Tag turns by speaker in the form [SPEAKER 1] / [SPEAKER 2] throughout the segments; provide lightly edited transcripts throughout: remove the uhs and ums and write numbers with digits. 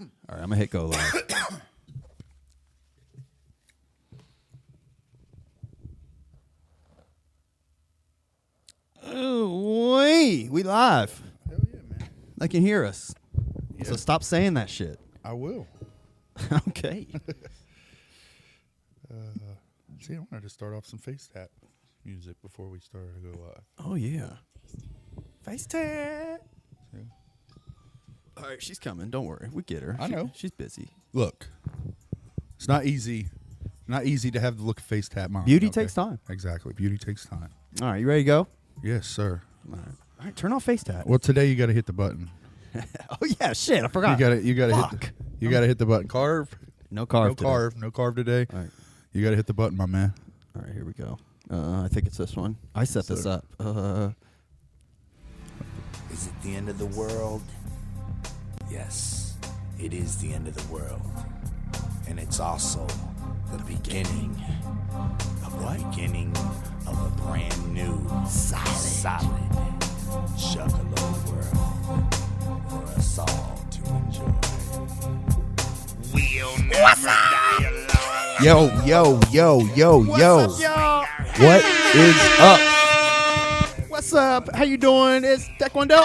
[SPEAKER 1] All right, I'm gonna hit go live. Oh, wait, we live.
[SPEAKER 2] Hell yeah, man.
[SPEAKER 1] They can hear us.
[SPEAKER 2] Yeah.
[SPEAKER 1] So stop saying that shit.
[SPEAKER 2] I will.
[SPEAKER 1] Okay.
[SPEAKER 2] See, I wanted to start off some face tap music before we started to go live.
[SPEAKER 1] Oh yeah. Face tap.
[SPEAKER 2] See?
[SPEAKER 1] All right, she's coming. Don't worry, we get her.
[SPEAKER 2] I know.
[SPEAKER 1] She's busy.
[SPEAKER 2] Look, it's not easy. Not easy to have the look of Facetatmami.
[SPEAKER 1] Beauty takes time.
[SPEAKER 2] Exactly. Beauty takes time.
[SPEAKER 1] All right, you ready to go?
[SPEAKER 2] Yes, sir.
[SPEAKER 1] All right, turn off face tap.
[SPEAKER 2] Well, today you got to hit the button.
[SPEAKER 1] Oh yeah, shit, I forgot.
[SPEAKER 2] You got to
[SPEAKER 1] Fuck.
[SPEAKER 2] hit the button. Carve.
[SPEAKER 1] No carve.
[SPEAKER 2] No carve today.
[SPEAKER 1] All right.
[SPEAKER 2] You got to hit the button, my man.
[SPEAKER 1] All right, here we go. I think it's this one. I set this up.
[SPEAKER 3] Is it the end of the world? Yes, it is the end of the world. And it's also the beginning of what? The beginning of a brand new solid Juggalo world for us all to enjoy. We'll never die alone.
[SPEAKER 2] Yo.
[SPEAKER 1] What's up, y'all?
[SPEAKER 2] What is up?
[SPEAKER 1] What's up? How you doing? It's Taekwondo.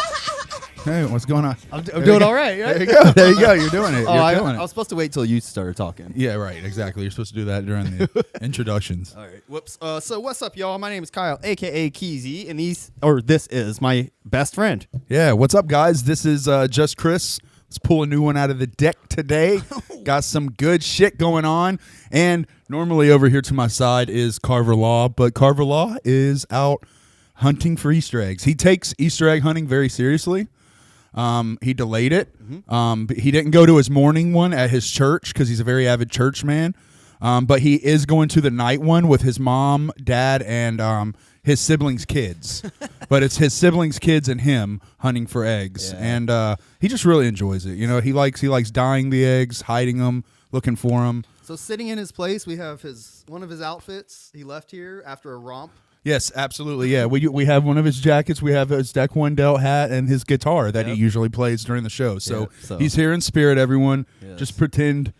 [SPEAKER 2] Hey, what's going on?
[SPEAKER 1] I'm doing all right.
[SPEAKER 2] There you go. There you go. You're doing it.
[SPEAKER 1] Oh,
[SPEAKER 2] You're
[SPEAKER 1] I
[SPEAKER 2] doing it.
[SPEAKER 1] was supposed to wait till you started talking.
[SPEAKER 2] Yeah, right. Exactly. You're supposed to do that during the introductions.
[SPEAKER 1] All right. Whoops. So what's up, y'all? My name is Kyle, aka Keezy, and this is my best friend.
[SPEAKER 2] Yeah. What's up, guys? This is Just Chris. Let's pull a new one out of the deck today. Got some good shit going on. And normally over here to my side is Carver Law, but Carver Law is out hunting for Easter eggs. He takes Easter egg hunting very seriously. He delayed it. He didn't go to his morning one at his church because he's a very avid church man. But he is going to the night one with his mom, dad, and his siblings' kids. But it's his siblings' kids and him hunting for eggs, and he just really enjoys it. You know, he likes dyeing the eggs, hiding them, looking for them.
[SPEAKER 1] So sitting in his place, we have one of his outfits he left here after a romp.
[SPEAKER 2] Yes, absolutely. Yeah, we have one of his jackets. We have his Taekwondo hat and his guitar that he usually plays during the show. So,
[SPEAKER 1] so
[SPEAKER 2] he's here in spirit. Everyone,
[SPEAKER 1] Yes.
[SPEAKER 2] just pretend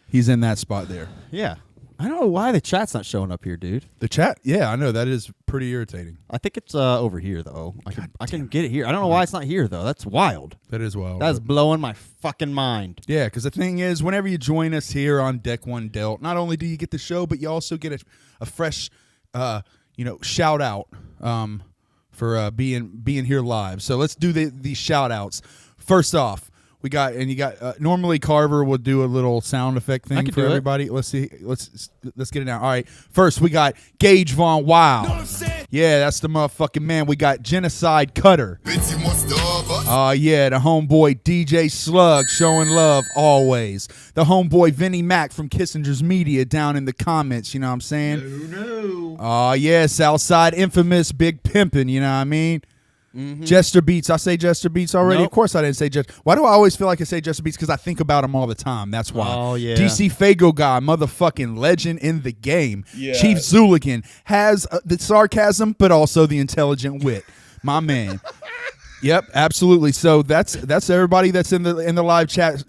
[SPEAKER 2] he's in that spot there.
[SPEAKER 1] Yeah. I don't know why the chat's not showing up here, dude.
[SPEAKER 2] The chat, yeah, I know that is pretty irritating.
[SPEAKER 1] I think it's over here though. I can get it here. I don't know why it's not here though. That's wild.
[SPEAKER 2] That is wild.
[SPEAKER 1] That's blowing my fucking mind.
[SPEAKER 2] Yeah, because the thing is, whenever you join us here on Deck One Dealt, not only do you get the show, but you also get a fresh, shout out for being here live. So let's do these shout outs. First off, you got normally Carver will do a little sound effect thing for everybody. Let's see. Let's get it now. All right. First, we got Gage Von Wild. Yeah, that's the motherfucking man. We got Genocide Cutter. Yeah, the homeboy DJ Slug showing love always. The homeboy Vinny Mac from Kissinger's Media down in the comments. You know what I'm saying? No. Yeah, Southside Infamous Big Pimpin'. You know what I mean? Mm-hmm. Jester Beats. I say Jester Beats already.
[SPEAKER 1] Nope.
[SPEAKER 2] Of course I didn't say Jester. Why do I always feel like I say Jester Beats? Because I think about him all the time. That's why.
[SPEAKER 1] Oh, yeah.
[SPEAKER 2] DC Fago guy, motherfucking legend in the game.
[SPEAKER 1] Yeah.
[SPEAKER 2] Chief Zuligan has the sarcasm, but also the intelligent wit. My man. Yep, absolutely. So that's everybody that's in the live chat.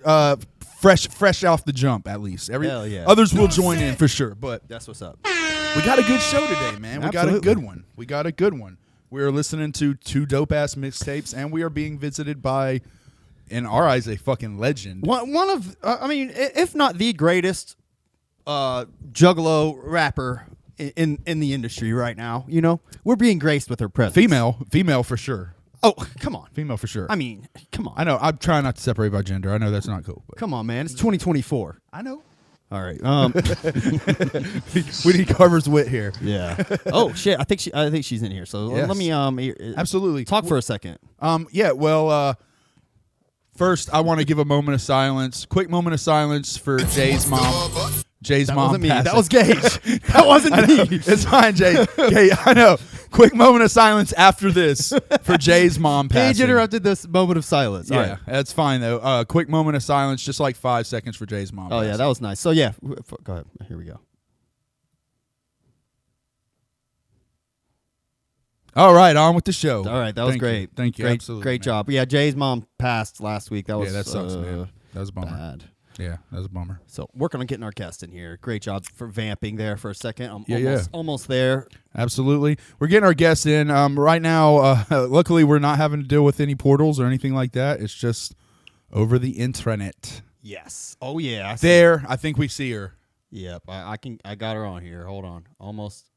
[SPEAKER 2] Fresh off the jump, at least.
[SPEAKER 1] Hell yeah.
[SPEAKER 2] Others will join in for sure. But
[SPEAKER 1] That's what's up.
[SPEAKER 2] we got a good show today, man. We got a
[SPEAKER 1] Absolutely.
[SPEAKER 2] good one. We're listening to two dope-ass mixtapes, and we are being visited by, in our eyes, a fucking legend.
[SPEAKER 1] One of, if not the greatest juggalo rapper in the industry right now. You know, we're being graced with her presence.
[SPEAKER 2] Female for sure.
[SPEAKER 1] Oh, come on.
[SPEAKER 2] Female for sure.
[SPEAKER 1] I mean, come on.
[SPEAKER 2] I know. I'm trying not to separate by gender. I know that's not cool. But
[SPEAKER 1] Come on, man. It's 2024.
[SPEAKER 2] I know.
[SPEAKER 1] All right.
[SPEAKER 2] We need Carver's wit here.
[SPEAKER 1] Yeah. Oh shit. I think she's in here. So
[SPEAKER 2] Yes.
[SPEAKER 1] let me
[SPEAKER 2] Absolutely.
[SPEAKER 1] talk for a second.
[SPEAKER 2] Yeah. Well. First, I want to give a moment of silence. Quick moment of silence for Jay's mom. Jay's
[SPEAKER 1] That
[SPEAKER 2] mom
[SPEAKER 1] wasn't me.
[SPEAKER 2] passing.
[SPEAKER 1] That was Gage. That wasn't me.
[SPEAKER 2] It's fine, Jay. Okay, I know. Quick moment of silence after this for Jay's mom passing.
[SPEAKER 1] Gage interrupted this moment of silence. All
[SPEAKER 2] Yeah,
[SPEAKER 1] right.
[SPEAKER 2] that's fine though. Quick moment of silence, just like 5 seconds for Jay's mom.
[SPEAKER 1] Oh yeah,
[SPEAKER 2] passing.
[SPEAKER 1] that was nice. So yeah, go ahead. Here we go.
[SPEAKER 2] All right, on with the show.
[SPEAKER 1] All right, that was
[SPEAKER 2] Thank
[SPEAKER 1] great.
[SPEAKER 2] You. Thank you.
[SPEAKER 1] Great,
[SPEAKER 2] Absolutely,
[SPEAKER 1] great
[SPEAKER 2] man.
[SPEAKER 1] job. Yeah, Jay's mom passed last week. That was
[SPEAKER 2] Yeah, that sucks, man. That was a bummer.
[SPEAKER 1] Bad.
[SPEAKER 2] Yeah, that was a bummer.
[SPEAKER 1] So working on getting our guest in here. Great job for vamping there for a second. I'm
[SPEAKER 2] Yeah,
[SPEAKER 1] almost there.
[SPEAKER 2] Absolutely. We're getting our guest in right now. Luckily, we're not having to deal with any portals or anything like that. It's just over the intranet.
[SPEAKER 1] Yes. Oh yeah.
[SPEAKER 2] There, I think we see her.
[SPEAKER 1] Yep. I got her on here. Hold on. Almost.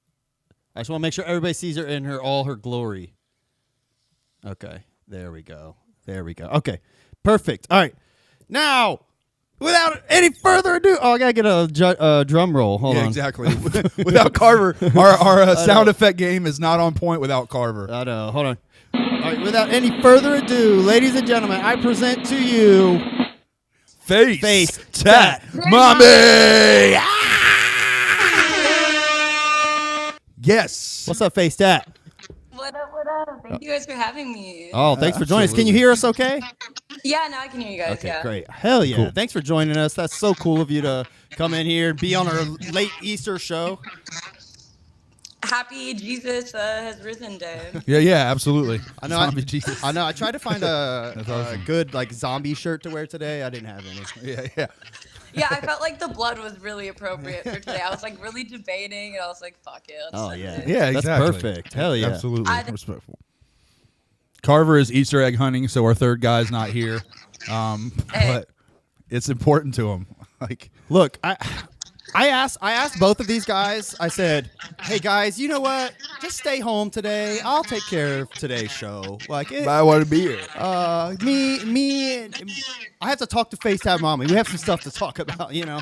[SPEAKER 1] I just want to make sure everybody sees her in all her glory. Okay. There we go. Okay. Perfect. All right. Now, without any further ado, I gotta get a drum roll. Hold on.
[SPEAKER 2] Exactly. Without Carver, our sound effect game is not on point without Carver.
[SPEAKER 1] I know. Hold on. All right. Without any further ado, ladies and gentlemen, I present to you
[SPEAKER 2] Facetatmami. Yes.
[SPEAKER 1] What's up, Facetat?
[SPEAKER 4] What up, what up? Thank you guys for having me.
[SPEAKER 1] Oh, thanks for joining us. Can you hear us okay?
[SPEAKER 4] Yeah, now I can hear you guys.
[SPEAKER 1] Okay,
[SPEAKER 4] yeah.
[SPEAKER 1] great. Hell yeah.
[SPEAKER 2] Cool.
[SPEAKER 1] Thanks for joining us. That's so cool of you to come in here and be on our late Easter show.
[SPEAKER 4] Happy Jesus has risen day.
[SPEAKER 2] Yeah, absolutely.
[SPEAKER 1] I know.
[SPEAKER 2] Zombie Jesus.
[SPEAKER 1] I know. I tried to find a
[SPEAKER 2] awesome.
[SPEAKER 1] good zombie shirt to wear today. I didn't have any.
[SPEAKER 2] Yeah.
[SPEAKER 4] Yeah, I felt like the blood was really appropriate for today. I was like really debating, and I was like, "Fuck it." Let's send it.
[SPEAKER 2] Yeah,
[SPEAKER 1] That's
[SPEAKER 2] exactly.
[SPEAKER 1] perfect. Hell yeah.
[SPEAKER 2] Absolutely. Respectful. Carver is Easter egg hunting, so our third guy's not here. But it's important to him. Like,
[SPEAKER 1] look, I asked both of these guys. I said, "Hey guys, you know what? Just stay home today. I'll take care of today's show."
[SPEAKER 2] I want to be here.
[SPEAKER 1] I have to talk to Facetatmami. We have some stuff to talk about, you know.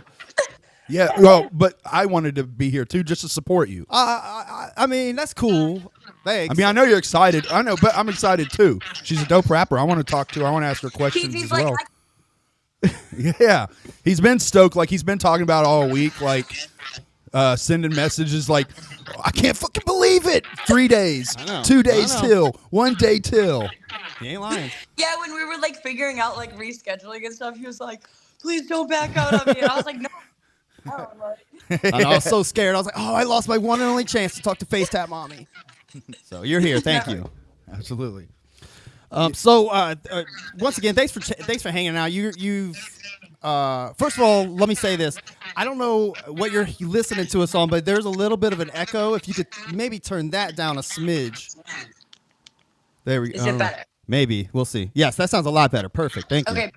[SPEAKER 2] Yeah, well, but I wanted to be here too, just to support you.
[SPEAKER 1] I mean, that's cool. Thanks.
[SPEAKER 2] I mean, I know you're excited. I know, but I'm excited too. She's a dope rapper. I want to talk to her. I want to ask her questions
[SPEAKER 4] He's
[SPEAKER 2] as
[SPEAKER 4] like,
[SPEAKER 2] well. Yeah, he's been stoked. Like, he's been talking about it all week. Like, sending messages like, I can't fucking believe it. 3 days, 2 days till, 1 day till.
[SPEAKER 1] You ain't lying.
[SPEAKER 4] Yeah, when we were like figuring out like rescheduling and stuff, he was like, "Please don't back out on me," and I was like, "No."
[SPEAKER 1] I know, I was so scared. I was like, "Oh, I lost my one and only chance to talk to Facetatmami." So you're here. Thank you.
[SPEAKER 2] Absolutely.
[SPEAKER 1] So once again, thanks for hanging out. You've first of all, let me say this. I don't know what you're listening to us on, but there's a little bit of an echo. If you could maybe turn that down a smidge. There we go.
[SPEAKER 4] Is it better?
[SPEAKER 1] Maybe. We'll see. Yes, that sounds a lot better. Perfect. Thank you.
[SPEAKER 4] Okay.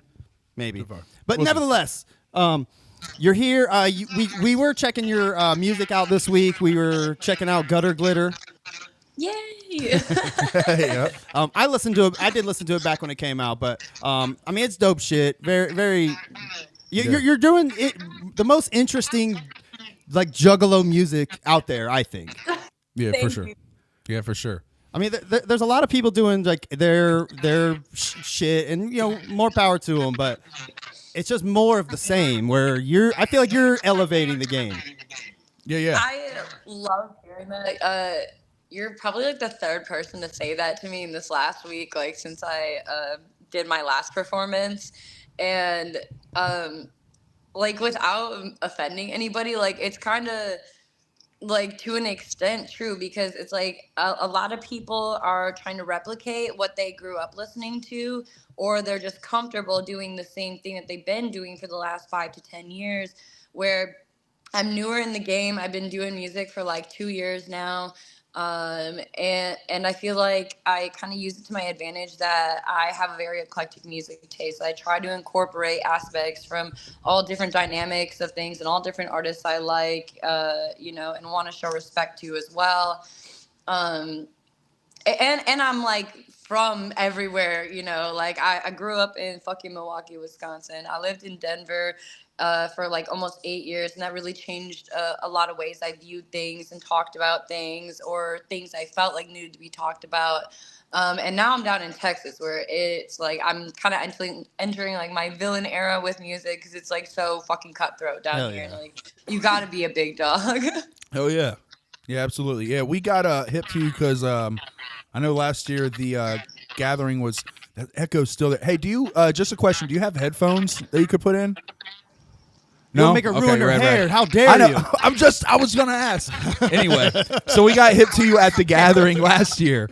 [SPEAKER 1] Maybe.
[SPEAKER 2] far.
[SPEAKER 1] But
[SPEAKER 2] We'll see.
[SPEAKER 1] nevertheless, you're here. We were checking your music out this week. We were checking out Gutter Glitter.
[SPEAKER 4] Yay!
[SPEAKER 2] Yeah.
[SPEAKER 1] I listened to it. I did listen to it back when it came out, but I mean, it's dope shit. Very, very. You're doing it the most interesting, like juggalo music out there. I think.
[SPEAKER 2] Yeah, for
[SPEAKER 4] Thank
[SPEAKER 2] sure.
[SPEAKER 4] you.
[SPEAKER 2] Yeah, for sure.
[SPEAKER 1] I mean, there's a lot of people doing like their shit, and more power to them. But it's just more of the same. Where I feel like you're elevating the game.
[SPEAKER 2] Yeah.
[SPEAKER 4] I love hearing that. You're probably like the third person to say that to me in this last week, like since I did my last performance, and like without offending anybody, like it's kind of like to an extent true, because it's like a lot of people are trying to replicate what they grew up listening to, or they're just comfortable doing the same thing that they've been doing for the last 5 to 10 years, where I'm newer in the game. I've been doing music for like 2 years now. And I feel like I kind of use it to my advantage that I have a very eclectic music taste. I try to incorporate aspects from all different dynamics of things and all different artists I like, and want to show respect to as well. And I'm like from everywhere, like I grew up in fucking Milwaukee, Wisconsin. I lived in Denver for like almost 8 years, and that really changed a lot of ways I viewed things and talked about things, or things I felt like needed to be talked about. And now I'm down in Texas, where it's like I'm kind of entering like my villain era with music, because it's like so fucking cutthroat down here.
[SPEAKER 1] Yeah.
[SPEAKER 4] Like you got to be a big dog.
[SPEAKER 2] Oh yeah. Yeah, absolutely. Yeah, we got hip to you because I know last year the gathering was that echo's still there. Hey, do you just a question? Do you have headphones that you could put in?
[SPEAKER 1] You'll make her ruin her hair.
[SPEAKER 2] Right.
[SPEAKER 1] How dare
[SPEAKER 2] I know.
[SPEAKER 1] you?
[SPEAKER 2] I was gonna ask. Anyway, so we got hip to you at the gathering last year.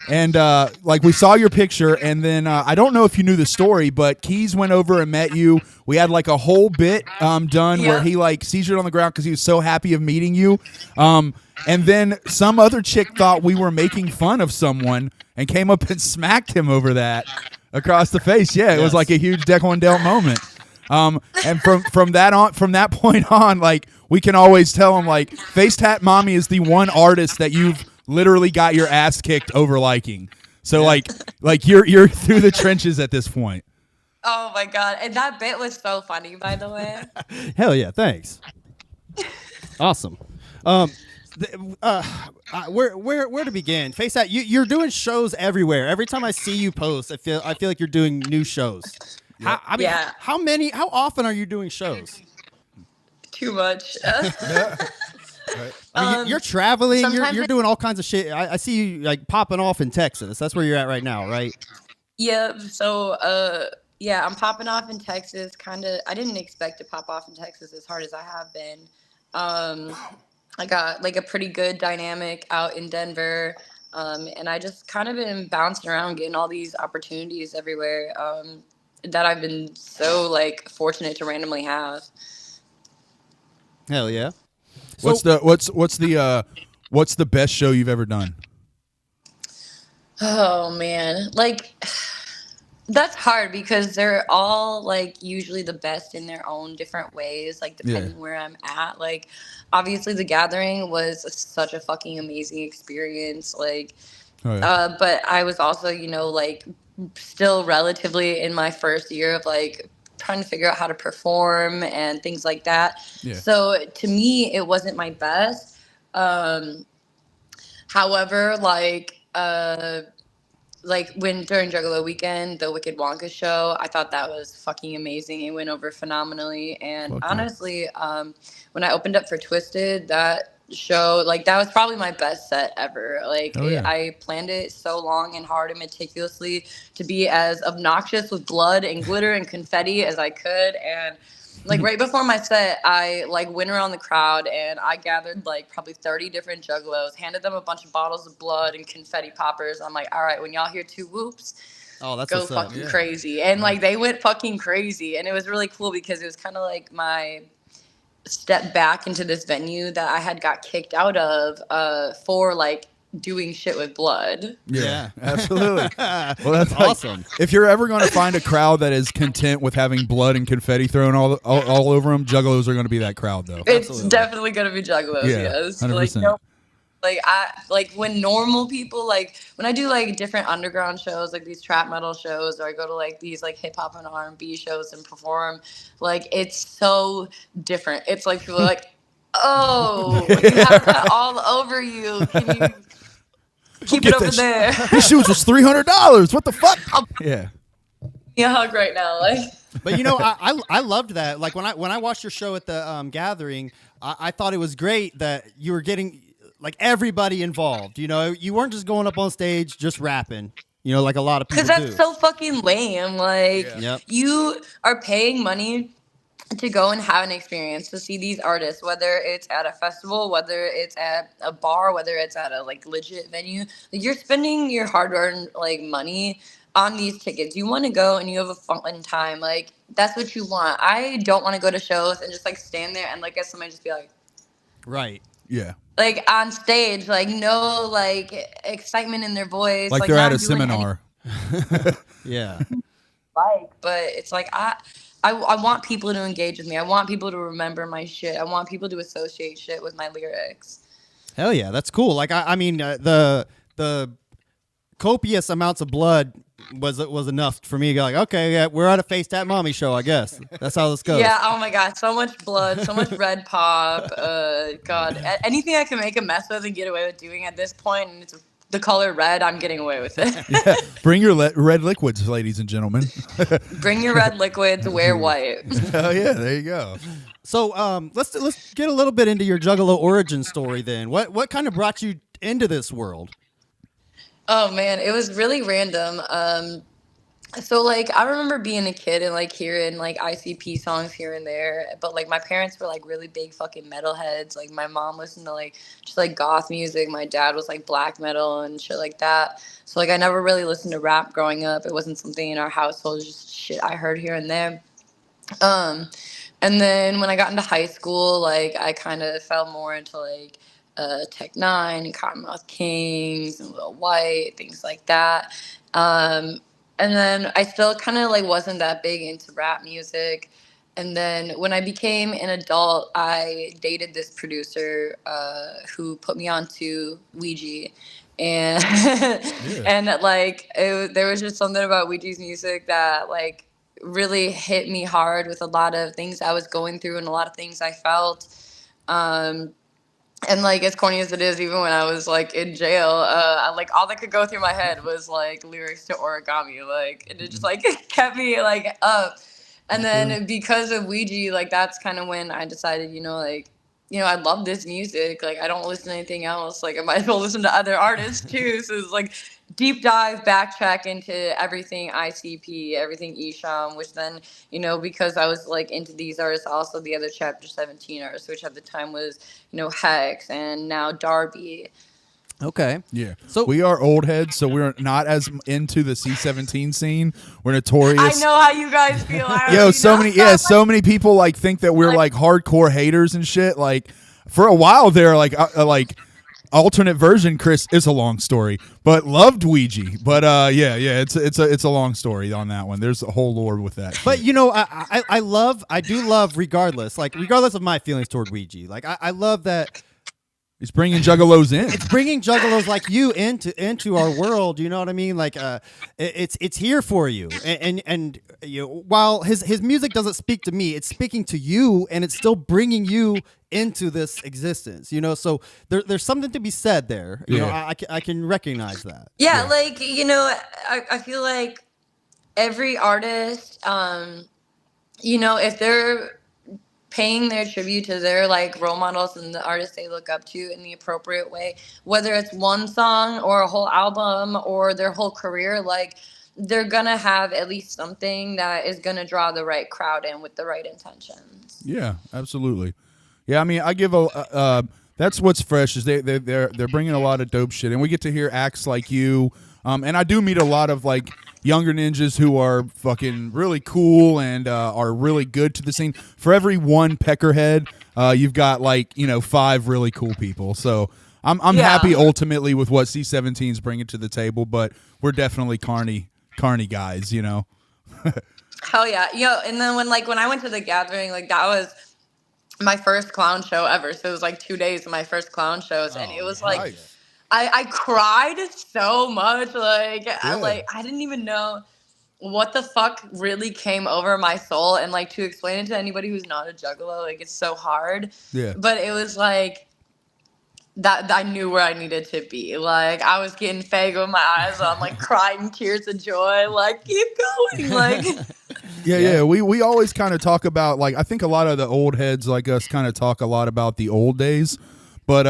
[SPEAKER 2] And like we saw your picture, and then I don't know if you knew the story, but Keys went over and met you. We had like a whole bit done where he like seizured on the ground because he was so happy of meeting you. And then some other chick thought we were making fun of someone and came up and smacked him over that across the face. Yeah, it was like a huge Deck One Delt moment. And from that point on, like we can always tell him like Facetatmami is the one artist that you've literally got your ass kicked over liking. So like you're through the trenches at this point.
[SPEAKER 4] Oh my god, and that bit was so funny, by the way.
[SPEAKER 1] Hell yeah, thanks. Awesome. Where to begin? Facetat, you're doing shows everywhere. Every time I see you post, I feel like you're doing new shows.
[SPEAKER 2] Yep.
[SPEAKER 1] How often are you doing shows?
[SPEAKER 4] Too much.
[SPEAKER 1] I mean, you're traveling. You're
[SPEAKER 4] sometimes
[SPEAKER 1] doing all kinds of shit. I see you like popping off in Texas. That's where you're at right now, right?
[SPEAKER 4] Yeah. So, yeah, I'm popping off in Texas. I didn't expect to pop off in Texas as hard as I have been. I got like a pretty good dynamic out in Denver, and I just kind of been bouncing around, getting all these opportunities everywhere that I've been so like fortunate to randomly have.
[SPEAKER 1] Hell yeah.
[SPEAKER 2] What's the best show you've ever done?
[SPEAKER 4] Oh man, like that's hard because they're all like usually the best in their own different ways, like depending where I'm at. Like obviously the gathering was such a fucking amazing experience. Like but I was also, like still relatively in my first year of like trying to figure out how to perform and things like that. Yeah. So to me, it wasn't my best. However, like when during Juggalo weekend, the Wicked Wonka show, I thought that was fucking amazing. It went over phenomenally. And honestly, when I opened up for Twisted, that show, like that was probably my best set ever. Like I planned it so long and hard and meticulously to be as obnoxious with blood and glitter and confetti as I could. And like right before my set, I like went around the crowd and I gathered like probably 30 different juggalos, handed them a bunch of bottles of blood and confetti poppers. I'm like, all right, when y'all hear 2 whoops, go fucking crazy. And like they went fucking crazy. And it was really cool because it was kind of like my step back into this venue that I had got kicked out of for like doing shit with blood.
[SPEAKER 2] Yeah, absolutely. Well, that's
[SPEAKER 1] awesome.
[SPEAKER 2] If you're ever going to find a crowd that is content with having blood and confetti thrown all over them, juggalos are going to be that crowd, though.
[SPEAKER 4] It's definitely going to be juggalos. Yes,
[SPEAKER 2] 100%.
[SPEAKER 4] Like when normal people, like when I do like different underground shows, like these trap metal shows, or I go to like these like hip hop and R&B shows and perform, like it's so different. It's like people are like, oh, you have that all over you. Can you keep it over there?
[SPEAKER 2] These shoes was $300. What the fuck?
[SPEAKER 4] Yeah, hug right now, like.
[SPEAKER 1] But I loved that. Like when I watched your show at the gathering, I thought it was great that you were getting like everybody involved. You weren't just going up on stage just rapping. Like a lot of people do.
[SPEAKER 4] Because that's so fucking lame. Like you are paying money to go and have an experience, to see these artists, whether it's at a festival, whether it's at a bar, whether it's at a like legit venue. Like, you're spending your hard-earned like money on these tickets. You want to go and you have a fun time. Like that's what you want. I don't want to go to shows and just like stand there and like at somebody just be like,
[SPEAKER 1] right.
[SPEAKER 2] Yeah.
[SPEAKER 4] Like on stage, like no like excitement in their voice.
[SPEAKER 2] Like they're at a seminar.
[SPEAKER 1] Yeah.
[SPEAKER 4] But it's like I want people to engage with me. I want people to remember my shit. I want people to associate shit with my lyrics.
[SPEAKER 1] Hell yeah, that's cool. Like I mean, the copious amounts of blood was enough for me to go like, okay, yeah, we're at a Facetatmami show, I guess. That's how this goes.
[SPEAKER 4] Yeah. Oh my god, so much blood, so much red pop. God, anything I can make a mess with and get away with doing at this point, and it's the color red, I'm getting away with it.
[SPEAKER 2] Yeah. Bring your red liquids, ladies and gentlemen.
[SPEAKER 4] Bring your red liquids. Wear white.
[SPEAKER 2] Oh yeah, there you go.
[SPEAKER 1] So let's get a little bit into your Juggalo origin story then. What kind of brought you into this world?
[SPEAKER 4] Oh man, it was really random. So like I remember being a kid and like hearing like ICP songs here and there, but like my parents were like really big fucking metalheads. Like my mom listened to like just like goth music. My dad was like black metal and shit like that. So like I never really listened to rap growing up. It wasn't something in our household. It was just shit I heard here and there. Um, and then when I got into high school, like I kind of fell more into like Tech Nine and Cottonmouth Kings and Lil White, things like that. And then I still kind of like wasn't that big into rap music. And then when I became an adult, I dated this producer who put me on to Ouija. And
[SPEAKER 2] Yeah.
[SPEAKER 4] and like there was just something about Ouija's music that like really hit me hard with a lot of things I was going through and a lot of things I felt. Um, and like as corny as it is, even when I was like in jail, like all that could go through my head was like lyrics to Origami, like and it just like kept me like up. And then because of Ouija, like that's kind of when I decided, like, I love this music. Like I don't listen to anything else. Like I might as well listen to other artists too. So it's like deep dive, backtrack into everything ICP, everything Isham, which then, because I was like into these artists, also the other Chapter 17 artists, which at the time was, Hex and now Darby.
[SPEAKER 1] Okay.
[SPEAKER 2] Yeah.
[SPEAKER 1] So
[SPEAKER 2] we are old heads, so we're not as into the C17 scene. We're notorious.
[SPEAKER 4] I know how you guys feel.
[SPEAKER 2] So many people like think that we're like hardcore haters and shit. Like for a while there, like alternate version Chris is a long story, but loved Ouija. But it's a long story on that one. There's a whole lore with that.
[SPEAKER 1] But I do love regardless of my feelings toward Ouija. Like I love that
[SPEAKER 2] it's bringing juggalos in.
[SPEAKER 1] It's bringing juggalos like you into our world. You know what I mean? Like it's here for you. And while his music doesn't speak to me, it's speaking to you, and it's still bringing you into this existence. So there's something to be said there. I can recognize that.
[SPEAKER 4] Yeah, like I feel like every artist, if they're paying their tribute to their like role models and the artists they look up to in the appropriate way, whether it's one song or a whole album or their whole career, like they're gonna have at least something that is gonna draw the right crowd in with the right intentions.
[SPEAKER 2] Yeah, absolutely. Yeah, I mean, I give that's what's fresh is they're bringing a lot of dope shit, and we get to hear acts like you, and I do meet a lot of like younger ninjas who are fucking really cool and are really good to the scene. For every one peckerhead, you've got like 5 really cool people. So I'm happy ultimately with what C17's bringing to the table, but we're definitely carny guys,
[SPEAKER 4] Hell yeah, and then when I went to the gathering, like that was my first clown show ever. So it was like 2 days of my first clown shows, and it was like.
[SPEAKER 2] Nice.
[SPEAKER 4] I cried so much. Like, I didn't even know what the fuck really came over my soul. And like to explain it to anybody who's not a juggalo, like it's so hard.
[SPEAKER 2] Yeah.
[SPEAKER 4] But it was like that I knew where I needed to be. Like I was getting fag with my eyes on, like crying tears of joy. Like keep going. Like.
[SPEAKER 2] Yeah. We always kind of talk about like I think a lot of the old heads like us kind of talk a lot about the old days. But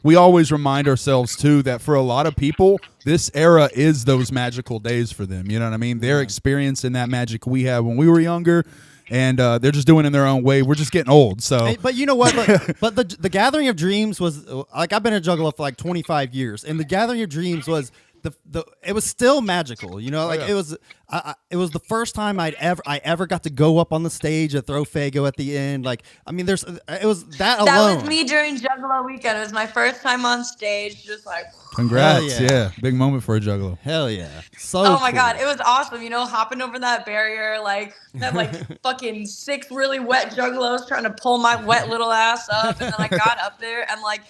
[SPEAKER 2] we always remind ourselves, too, that for a lot of people, this era is those magical days for them. You know what I mean? They're experiencing that magic we had when we were younger, and they're just doing it in their own way. We're just getting old. So,
[SPEAKER 1] but you know what? But the Gathering of Dreams was like I've been a juggler for like 25 years, and the Gathering of Dreams was it was still magical. It was the first time I ever got to go up on the stage and throw Fago at the end. Like I mean, it was that alone.
[SPEAKER 4] That was me during Juggalo weekend. It was my first time on stage. Just like
[SPEAKER 2] congrats, yeah, big moment for a juggalo.
[SPEAKER 1] Hell yeah,
[SPEAKER 4] oh my god, it was awesome. Hopping over that barrier, like that, like fucking 6 really wet juggalos trying to pull my wet little ass up, and then I got up there and like.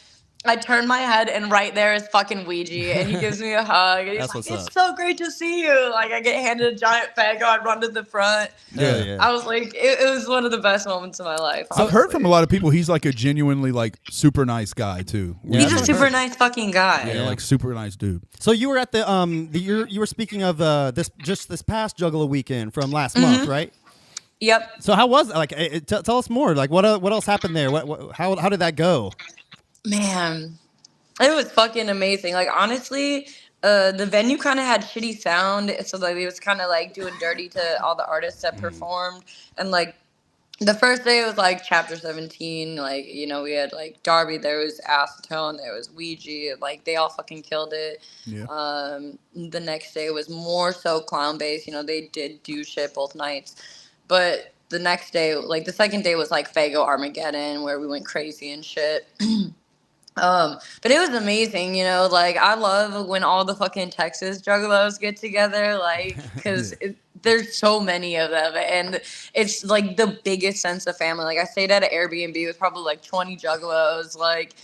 [SPEAKER 4] I turned my head, and right there is fucking Ouija, and he gives me a hug, and he's like, it's so great to see you. Like, I get handed a giant Fago, I run to the front.
[SPEAKER 2] Yeah.
[SPEAKER 4] I was like, it was one of the best moments of my life.
[SPEAKER 2] I've heard from a lot of people he's like a genuinely like super nice guy, too.
[SPEAKER 4] Yeah, he's a super nice fucking guy.
[SPEAKER 2] Yeah, like super nice dude.
[SPEAKER 1] So you were at you were speaking of this past Juggalo weekend from last month, right?
[SPEAKER 4] Yep.
[SPEAKER 1] So how was it? Like, tell us more. Like, what else happened there? How did that go?
[SPEAKER 4] Man, it was fucking amazing. Like honestly, the venue kind of had shitty sound, so like it was kind of like doing dirty to all the artists that performed. And like the first day was like Chapter 17, like, you know, we had like Darby, there was Acetone, there was Ouija, like they all fucking killed it.
[SPEAKER 2] Yeah.
[SPEAKER 4] The next day was more so clown based, you know, they did do shit both nights. But the next day, like the second day was like Fago Armageddon, where we went crazy and shit. But it was amazing, you know, like I love when all the fucking Texas juggalos get together, like, because there's so many of them, and it's like the biggest sense of family. Like I stayed at an Airbnb with probably like 20 juggalos, like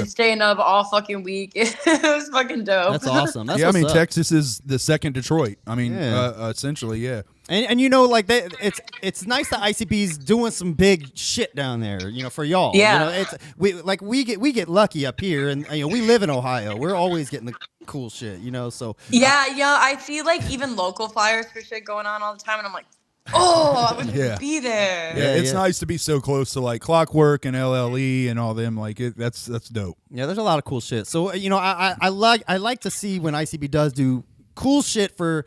[SPEAKER 4] staying up all fucking week. It was fucking dope.
[SPEAKER 1] That's awesome. That's
[SPEAKER 2] yeah, I mean,
[SPEAKER 1] up.
[SPEAKER 2] Texas is the second Detroit. I mean, essentially, yeah.
[SPEAKER 1] And you know, like it's nice that ICP's doing some big shit down there, you know, for y'all.
[SPEAKER 4] Yeah.
[SPEAKER 1] You know, we get lucky up here, and you know, we live in Ohio. We're always getting the cool shit, you know. So
[SPEAKER 4] yeah, I see like even local flyers for shit going on all the time, and I'm like, oh, I would just be there.
[SPEAKER 2] Yeah, it's nice to be so close to like Clockwork and LLE and all them. Like that's dope.
[SPEAKER 1] Yeah, there's a lot of cool shit. So you know, I like to see when ICP does do cool shit for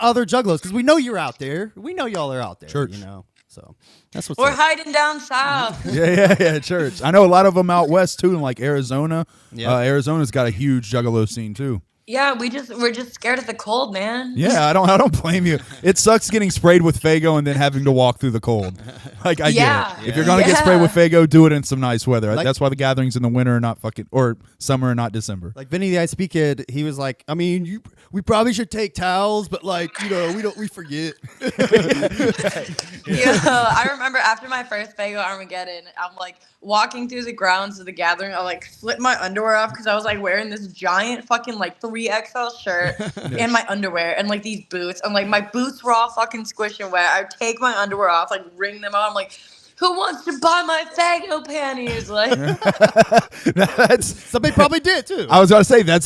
[SPEAKER 1] other juggalos, because we know you're out there. We know y'all are out there.
[SPEAKER 2] Church.
[SPEAKER 1] You know. So that's what's
[SPEAKER 4] We're
[SPEAKER 1] up.
[SPEAKER 4] hiding down south.
[SPEAKER 2] Yeah, church. I know a lot of them out west too, in like Arizona.
[SPEAKER 1] Yeah.
[SPEAKER 2] Arizona's got a huge juggalo scene too.
[SPEAKER 4] Yeah, we're just scared of the cold, man.
[SPEAKER 2] Yeah, I don't blame you. It sucks getting sprayed with Fago and then having to walk through the cold. Like I get it. If you're gonna get sprayed with Fago, do it in some nice weather.
[SPEAKER 1] Like,
[SPEAKER 2] that's why the gatherings in the winter are not or summer and not December.
[SPEAKER 1] Like Vinny the ICP kid, he was like, I mean, we probably should take towels, but like, you know, we forget.
[SPEAKER 4] Yeah, I remember after my first Fago Armageddon, I'm like walking through the grounds of the gathering. I like slipped my underwear off because I was like wearing this giant fucking like 3XL shirt and my underwear and like these boots. And like my boots were all fucking squished and wet. I would take my underwear off, like wring them out. I'm like, who wants to buy my Fago panties? Like,
[SPEAKER 1] Somebody probably did too.
[SPEAKER 2] I was gonna say that's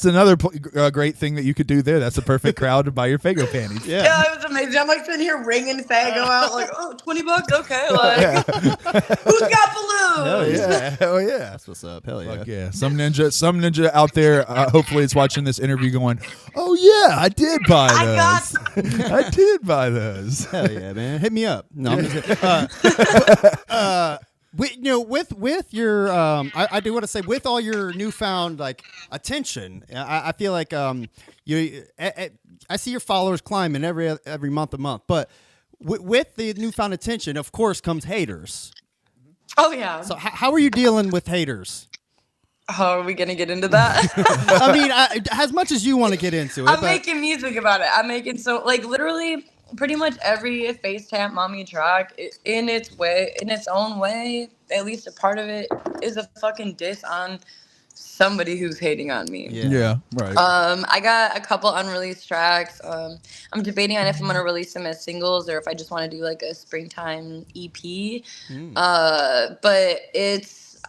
[SPEAKER 2] another great thing that you could do there. That's a perfect crowd to buy your Fago panties.
[SPEAKER 4] yeah, it was amazing. I'm like sitting here wringing Fago out, like, oh, $20, okay. Like, who's got balloons?
[SPEAKER 1] Hell yeah. That's what's up. Hell yeah.
[SPEAKER 2] Fuck yeah. Some ninja out there, hopefully is watching this interview going, oh yeah, I did buy those. I did buy those.
[SPEAKER 1] Hell yeah, man. Hit me up. No, I'm just you know, with your I do want to say, with all your newfound like attention, I feel like you I see your followers climbing every month, but with the newfound attention, of course, comes haters.
[SPEAKER 4] Oh yeah.
[SPEAKER 1] So how are you dealing with haters?
[SPEAKER 4] How are we gonna get into that?
[SPEAKER 1] I mean, as much as you want to get into it.
[SPEAKER 4] I'm making music about it. I'm making like literally pretty much every Facetatmami track in its own way, at least a part of it, is a fucking diss on somebody who's hating on me.
[SPEAKER 2] Yeah, right.
[SPEAKER 4] I got a couple unreleased tracks. I'm debating on if I'm gonna release them as singles or if I just want to do like a springtime EP. But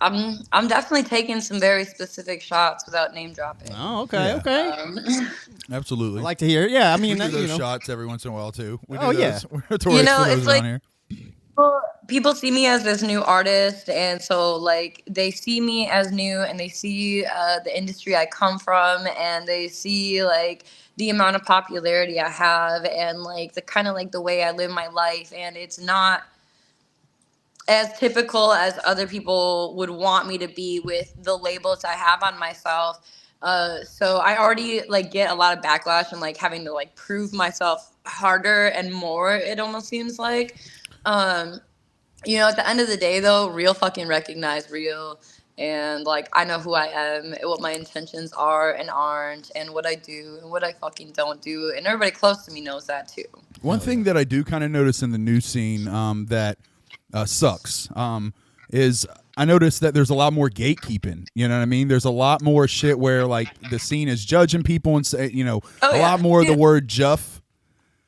[SPEAKER 4] I'm definitely taking some very specific shots without name dropping.
[SPEAKER 1] Oh, okay, okay.
[SPEAKER 2] Absolutely.
[SPEAKER 1] I like to hear it. Yeah, I mean,
[SPEAKER 2] we do those
[SPEAKER 1] you know.
[SPEAKER 2] shots every once in a while too. We do
[SPEAKER 1] Oh,
[SPEAKER 2] those.
[SPEAKER 1] yeah.
[SPEAKER 2] We're notorious
[SPEAKER 4] You know,
[SPEAKER 2] for those
[SPEAKER 4] it's
[SPEAKER 2] around
[SPEAKER 4] like-
[SPEAKER 2] here.
[SPEAKER 4] People see me as this new artist, and so like they see me as new, and they see the industry I come from, and they see like the amount of popularity I have, and like the kind of like the way I live my life, and it's not as typical as other people would want me to be with the labels I have on myself. So I already like get a lot of backlash and like having to like prove myself harder and more, it almost seems like. You know, at the end of the day though, real fucking recognize real, and like I know who I am, what my intentions are and aren't, and what I do and what I fucking don't do, and everybody close to me knows that too.
[SPEAKER 2] One thing that I do kind of notice in the new scene that sucks is I noticed that there's a lot more gatekeeping. You know what I mean? There's a lot more shit where like the scene is judging people and say, you know, a lot more of the word juff.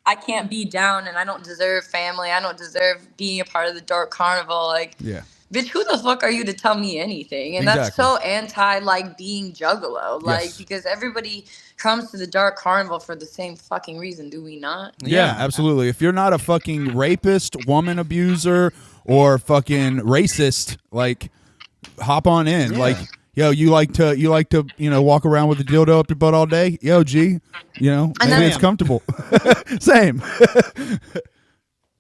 [SPEAKER 4] I can't be down, and I don't deserve family. I don't deserve being a part of the Dark Carnival. Like,
[SPEAKER 2] yeah.
[SPEAKER 4] Bitch, who the fuck are you to tell me anything? And that's so anti like being juggalo. Like, because everybody comes to the Dark Carnival for the same fucking reason, do we not?
[SPEAKER 2] Yeah, absolutely. If you're not a fucking rapist, woman abuser, or fucking racist, like hop on in. Like, yo, you like to walk around with a dildo up your butt all day? Yo, G, maybe it's comfortable. Same.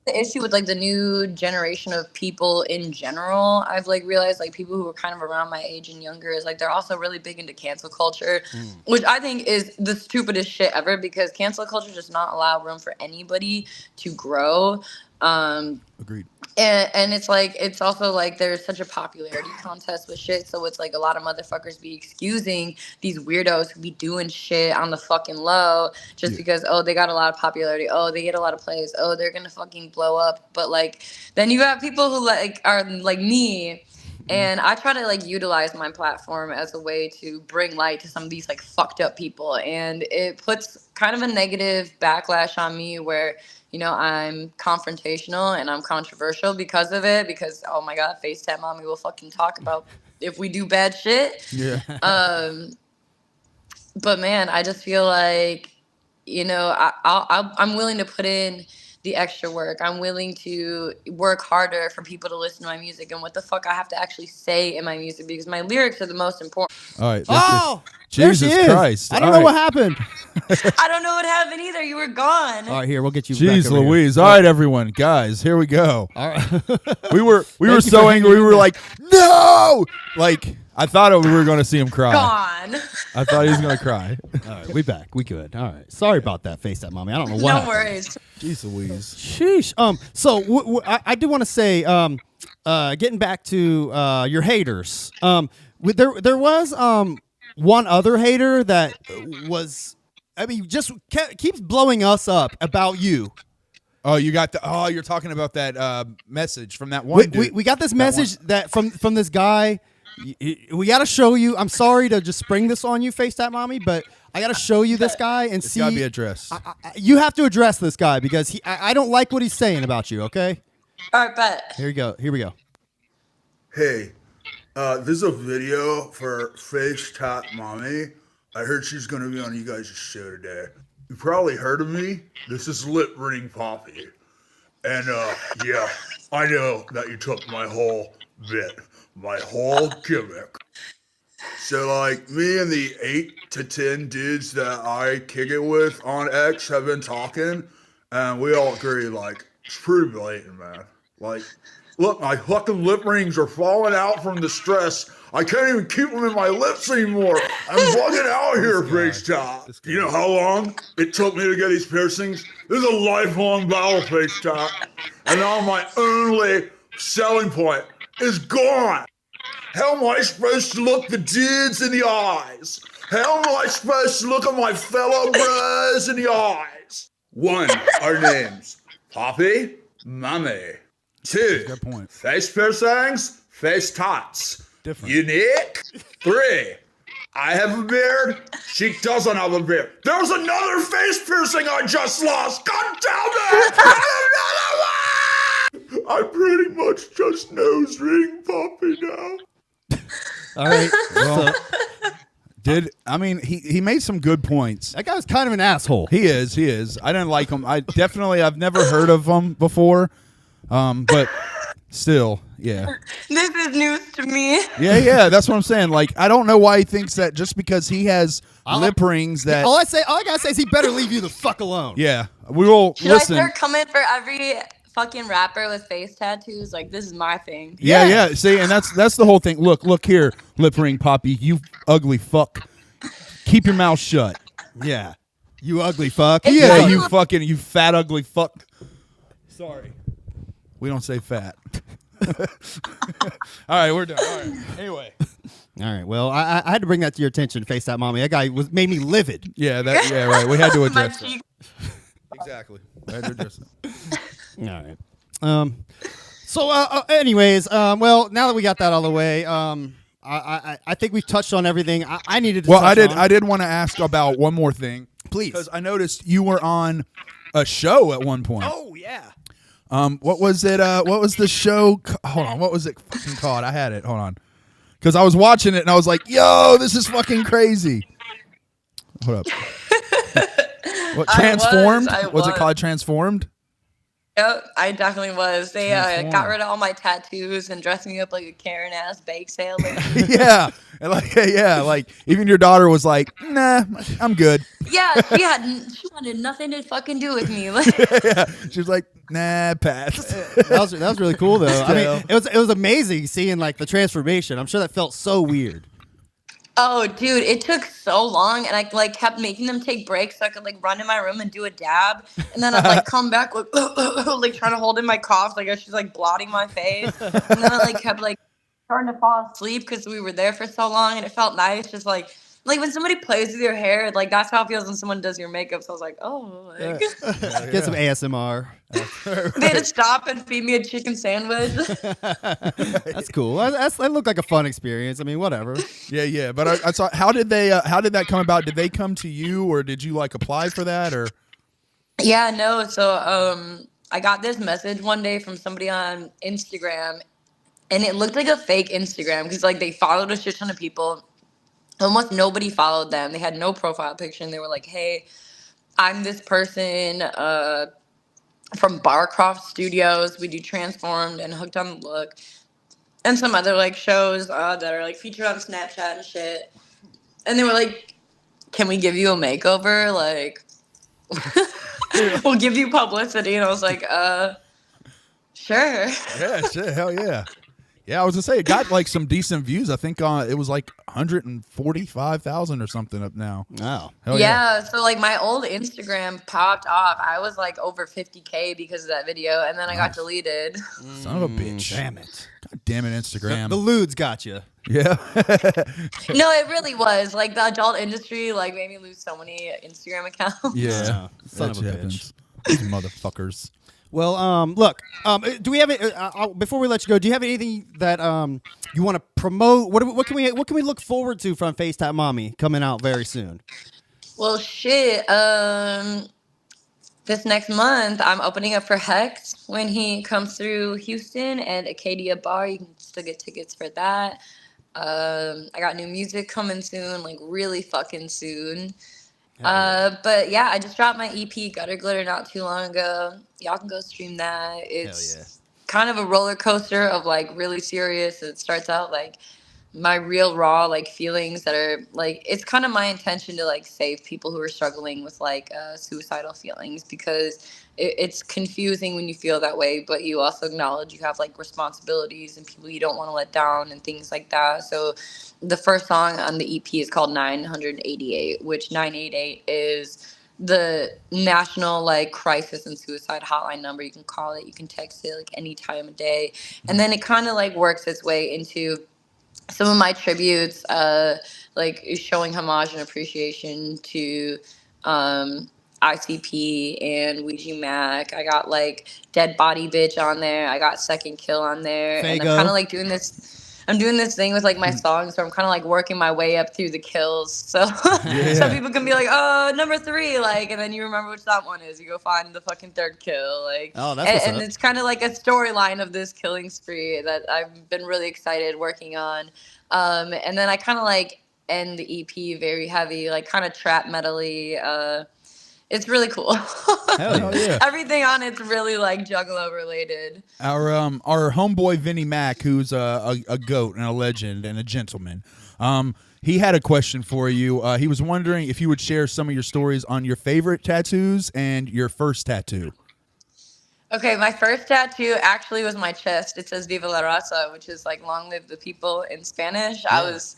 [SPEAKER 4] The issue with like the new generation of people in general, I've like realized like people who are kind of around my age and younger is like they're also really big into cancel culture, which I think is the stupidest shit ever because cancel culture does not allow room for anybody to grow.
[SPEAKER 2] Agreed.
[SPEAKER 4] And it's also like there's such a popularity contest with shit, so it's like a lot of motherfuckers be excusing these weirdos who be doing shit on the fucking low just because they got a lot of popularity, they get a lot of plays, they're gonna fucking blow up. But like then you have people who like are like me, and I try to like utilize my platform as a way to bring light to some of these like fucked up people, and it puts kind of a negative backlash on me where I'm confrontational and I'm controversial because of it. Because oh my god, Facetatmami will fucking talk about if we do bad shit.
[SPEAKER 2] Yeah.
[SPEAKER 4] But man, I just feel like I'm willing to put in the extra work. I'm willing to work harder for people to listen to my music and what the fuck I have to actually say in my music because my lyrics are the most important.
[SPEAKER 2] All right.
[SPEAKER 1] Jesus
[SPEAKER 2] Christ!
[SPEAKER 1] I don't know what happened.
[SPEAKER 4] I don't know what happened either. You were gone.
[SPEAKER 1] All right, here we'll get you.
[SPEAKER 2] Jeez
[SPEAKER 1] back over
[SPEAKER 2] Louise!
[SPEAKER 1] Here.
[SPEAKER 2] All right, everyone, guys, here we go.
[SPEAKER 1] All right.
[SPEAKER 2] we were so angry. We were like, no! Like I thought we were going to see him cry.
[SPEAKER 4] Gone.
[SPEAKER 2] I thought he was going to cry.
[SPEAKER 1] All right, we back. We good. All right. Sorry about that, Facetatmami. I don't know what.
[SPEAKER 4] No
[SPEAKER 1] happened.
[SPEAKER 4] worries.
[SPEAKER 2] Jeez Louise.
[SPEAKER 1] Sheesh. So I do want to say, getting back to your haters. There was one other hater that was, just keeps blowing us up about you.
[SPEAKER 2] Oh, you got you're talking about that message from that one dude.
[SPEAKER 1] We got this message that from this guy. We got to show you. I'm sorry to just spring this on you, Facetatmami, but I got to show you this guy and
[SPEAKER 2] It's
[SPEAKER 1] see.
[SPEAKER 2] got to be addressed.
[SPEAKER 1] You have to address this guy because I don't like what he's saying about you. Okay.
[SPEAKER 4] All right, bet.
[SPEAKER 1] Here we go.
[SPEAKER 5] Hey, this is a video for Facetatmami. I heard she's going to be on you guys' show today. You probably heard of me. This is Lip Ring Poppy. And, yeah, I know that you took my whole bit, my whole gimmick. So, like, me and the 8 to 10 dudes that I kick it with on X have been talking, and we all agree, like, it's pretty blatant, man. Like, look, my fucking lip rings are falling out from the stress. I can't even keep them in my lips anymore. I'm bugging out here, Facetap. You know how long it took me to get these piercings? This is a lifelong battle, Facetap. And now my only selling point is gone. How am I supposed to look the dudes in the eyes? How am I supposed to look at my fellow bros in the eyes? 1, our names. Poppy, Mummy. 2,
[SPEAKER 2] Good point.
[SPEAKER 5] face piercings, face tots.
[SPEAKER 2] Different.
[SPEAKER 5] Unique. 3, I have a beard. She doesn't have a beard. There's another face piercing I just lost. God damn it! Another one! I pretty much just nose ring Poppy now.
[SPEAKER 1] All right.
[SPEAKER 2] Well,
[SPEAKER 1] So,
[SPEAKER 2] he made some good points.
[SPEAKER 1] that guy was kind of an asshole.
[SPEAKER 2] He is. I didn't like him. I've never heard of him before. But still, yeah.
[SPEAKER 4] This is news to me.
[SPEAKER 2] Yeah, that's what I'm saying. Like, I don't know why he thinks that just because he has lip rings that.
[SPEAKER 1] All I gotta say is he better leave you the fuck alone.
[SPEAKER 2] Yeah, we will
[SPEAKER 4] Should
[SPEAKER 2] listen.
[SPEAKER 4] I start coming for every fucking rapper with face tattoos? Like, this is my thing.
[SPEAKER 2] Yeah. See, and that's the whole thing. Look here, lip ring Poppy, you ugly fuck. Keep your mouth shut.
[SPEAKER 1] Yeah. You ugly fuck.
[SPEAKER 2] Yeah, you fat ugly fuck. Sorry. We don't say fat. All right, we're done. All right. Anyway.
[SPEAKER 1] All right. Well, I had to bring that to your attention, Facetatmami. That guy made me livid.
[SPEAKER 2] Yeah, right. We had to address
[SPEAKER 4] My
[SPEAKER 2] that.
[SPEAKER 4] cheek.
[SPEAKER 2] Exactly. We had to address it.
[SPEAKER 1] All right. So, anyways, well, now that we got that out of the way, I think we've touched on everything I needed to.
[SPEAKER 2] Well,
[SPEAKER 1] touch on.
[SPEAKER 2] I did want to ask about one more thing,
[SPEAKER 1] Please.
[SPEAKER 2] because I noticed you were on a show at one point.
[SPEAKER 1] Oh yeah.
[SPEAKER 2] What was it? What was the show? Hold on. What was it fucking called? I had it. Hold on. Because I was watching it and I was like, "Yo, this is fucking crazy." Hold up. What, Transformed?
[SPEAKER 4] I
[SPEAKER 2] Was it
[SPEAKER 4] was.
[SPEAKER 2] called Transformed?
[SPEAKER 4] Yep, I definitely was. They got
[SPEAKER 2] Transform.
[SPEAKER 4] rid of all my tattoos and dressed me up like a Karen ass bake sale lady.
[SPEAKER 2] Yeah, and like even your daughter was like, "Nah, I'm good."
[SPEAKER 4] Yeah, she wanted nothing to fucking do with me.
[SPEAKER 2] Yeah, she was like, "Nah, pass."
[SPEAKER 1] That was really cool though. I
[SPEAKER 2] Still.
[SPEAKER 1] mean, it was amazing seeing like the transformation. I'm sure that felt so weird.
[SPEAKER 4] Oh, dude, it took so long, and I like kept making them take breaks so I could like run in my room and do a dab, and then I'd like come back like like trying to hold in my cough, like she's like blotting my face, and then I like kept like starting to fall asleep because we were there for so long, and it felt nice, just like when somebody plays with your hair, like that's how it feels when someone does your makeup. So I was like, oh, like
[SPEAKER 1] Get some ASMR.
[SPEAKER 4] they had to stop and feed me a chicken sandwich.
[SPEAKER 1] That's cool. That looked like a fun experience. I mean, whatever.
[SPEAKER 2] Yeah. But I saw. How did that come about? Did they come to you, or did you like apply for that, or?
[SPEAKER 4] Yeah, no. So I got this message one day from somebody on Instagram, and it looked like a fake Instagram because like they followed a shit ton of people. Almost nobody followed them. They had no profile picture, and they were like, "Hey, I'm this person from Barcroft Studios. We do Transformed and Hooked on the Look, and some other like shows that are like featured on Snapchat and shit." And they were like, "Can we give you a makeover? Like, we'll give you publicity." And I was like, sure.
[SPEAKER 2] Yeah, shit, hell yeah. Yeah, I was gonna say it got like some decent views. I think it was like 145,000 or something up now.
[SPEAKER 1] Wow.
[SPEAKER 2] Hell
[SPEAKER 4] Yeah, so like my old Instagram popped off. I was like over 50K because of that video, and then I got deleted.
[SPEAKER 2] Son of a bitch.
[SPEAKER 1] Damn it.
[SPEAKER 2] God damn it, Instagram.
[SPEAKER 1] The lewds got you.
[SPEAKER 2] Yeah.
[SPEAKER 4] No, it really was. Like the adult industry like made me lose so many Instagram accounts.
[SPEAKER 2] Yeah.
[SPEAKER 1] Son of a
[SPEAKER 2] That
[SPEAKER 1] bitch.
[SPEAKER 2] happens. These motherfuckers.
[SPEAKER 1] Well, look. Do we have before we let you go? Do you have anything that you want to promote? What can we look forward to from Facetatmami coming out very soon?
[SPEAKER 4] Well, shit. This next month I'm opening up for Hex when he comes through Houston at Acadia Bar. You can still get tickets for that. I got new music coming soon, like really fucking soon. But yeah, I just dropped my EP Gutter Glitter not too long ago. Y'all can go stream that. It's kind of a roller coaster of like really serious. It starts out like my real raw like feelings that are like it's kind of my intention to like save people who are struggling with like suicidal feelings because it's confusing when you feel that way, but you also acknowledge you have like responsibilities and people you don't want to let down and things like that. So the first song on the EP is called 988, which 988 is the national like crisis and suicide hotline number. You can call it, you can text it like any time of day, and then it kind of like works its way into some of my tributes, like showing homage and appreciation to ICP and Ouija Mac. I got like Dead Body Bitch on there. I got Second Kill on there. And I'm kind of like doing this. I'm doing this thing with like my songs, so I'm kind of like working my way up through the kills. So some people can be like, "Oh, number 3," like, and then you remember which that one is. You go find the fucking third kill, like.
[SPEAKER 1] Oh, that's what's
[SPEAKER 4] and
[SPEAKER 1] up.
[SPEAKER 4] it's kind of like a storyline of this killing spree that I've been really excited working on. And then I kind of like end the EP very heavy, like kind of trap metal-y. It's really cool.
[SPEAKER 2] Hell yeah.
[SPEAKER 4] Everything on it's really like Juggalo related.
[SPEAKER 2] Our homeboy Vinnie Mac, who's a goat and a legend and a gentleman, he had a question for you. He was wondering if you would share some of your stories on your favorite tattoos and your first tattoo.
[SPEAKER 4] Okay, my first tattoo actually was my chest. It says Viva la Raza, which is like long live the people in Spanish. I was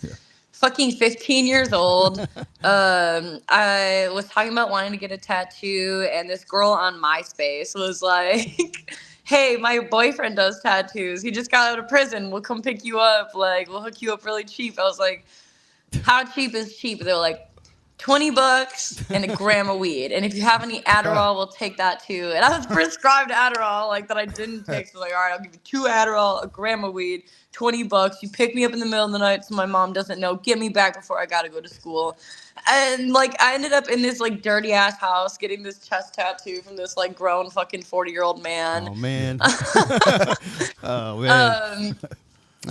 [SPEAKER 4] fucking 15 years old. I was talking about wanting to get a tattoo, and this girl on MySpace was like, "Hey, my boyfriend does tattoos. He just got out of prison. We'll come pick you up. Like, we'll hook you up really cheap." I was like, "How cheap is cheap?" They were like, $20 and a gram of weed. And if you have any Adderall, we'll take that too. And I was prescribed Adderall, like that I didn't take. So like, all right, I'll give you 2 Adderall, a gram of weed, $20. You pick me up in the middle of the night so my mom doesn't know. Get me back before I gotta go to school. And like, I ended up in this like dirty ass house getting this chest tattoo from this like grown fucking 40-year-old man.
[SPEAKER 1] Oh man. Oh man.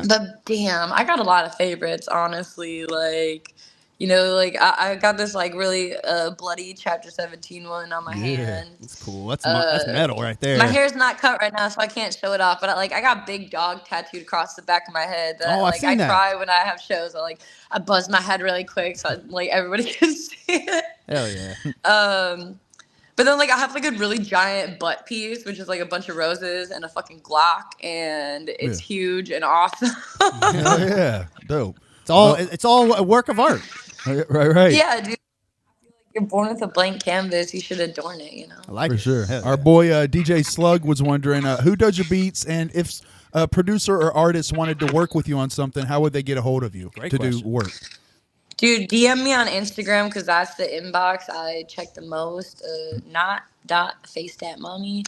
[SPEAKER 4] But damn, I got a lot of favorites, honestly. Like, You know, like I got this like really bloody Chapter 17 one on my hand.
[SPEAKER 1] That's cool. That's metal right there.
[SPEAKER 4] My hair's not cut right now, so I can't show it off. But I got big dog tattooed across the back of my head. That,
[SPEAKER 1] I've seen that.
[SPEAKER 4] try when I have shows. I buzz my head really quick so everybody can see it.
[SPEAKER 1] Hell yeah.
[SPEAKER 4] But then I have a really giant butt piece, which is a bunch of roses and a fucking Glock, and it's huge and awesome.
[SPEAKER 2] Hell yeah, dope.
[SPEAKER 1] It's all a work of art.
[SPEAKER 2] Right.
[SPEAKER 4] Yeah, dude. You're born with a blank canvas. You should adorn it, you know.
[SPEAKER 1] I like
[SPEAKER 2] For
[SPEAKER 1] it.
[SPEAKER 2] sure.
[SPEAKER 1] Hell
[SPEAKER 2] Our
[SPEAKER 1] yeah.
[SPEAKER 2] boy DJ Slug was wondering who does your beats, and if a producer or artist wanted to work with you on something, how would they get a hold of you
[SPEAKER 1] Great
[SPEAKER 2] to
[SPEAKER 1] question.
[SPEAKER 2] do work?
[SPEAKER 4] Dude, DM me on Instagram because that's the inbox I check the most. Not.Facetatmami.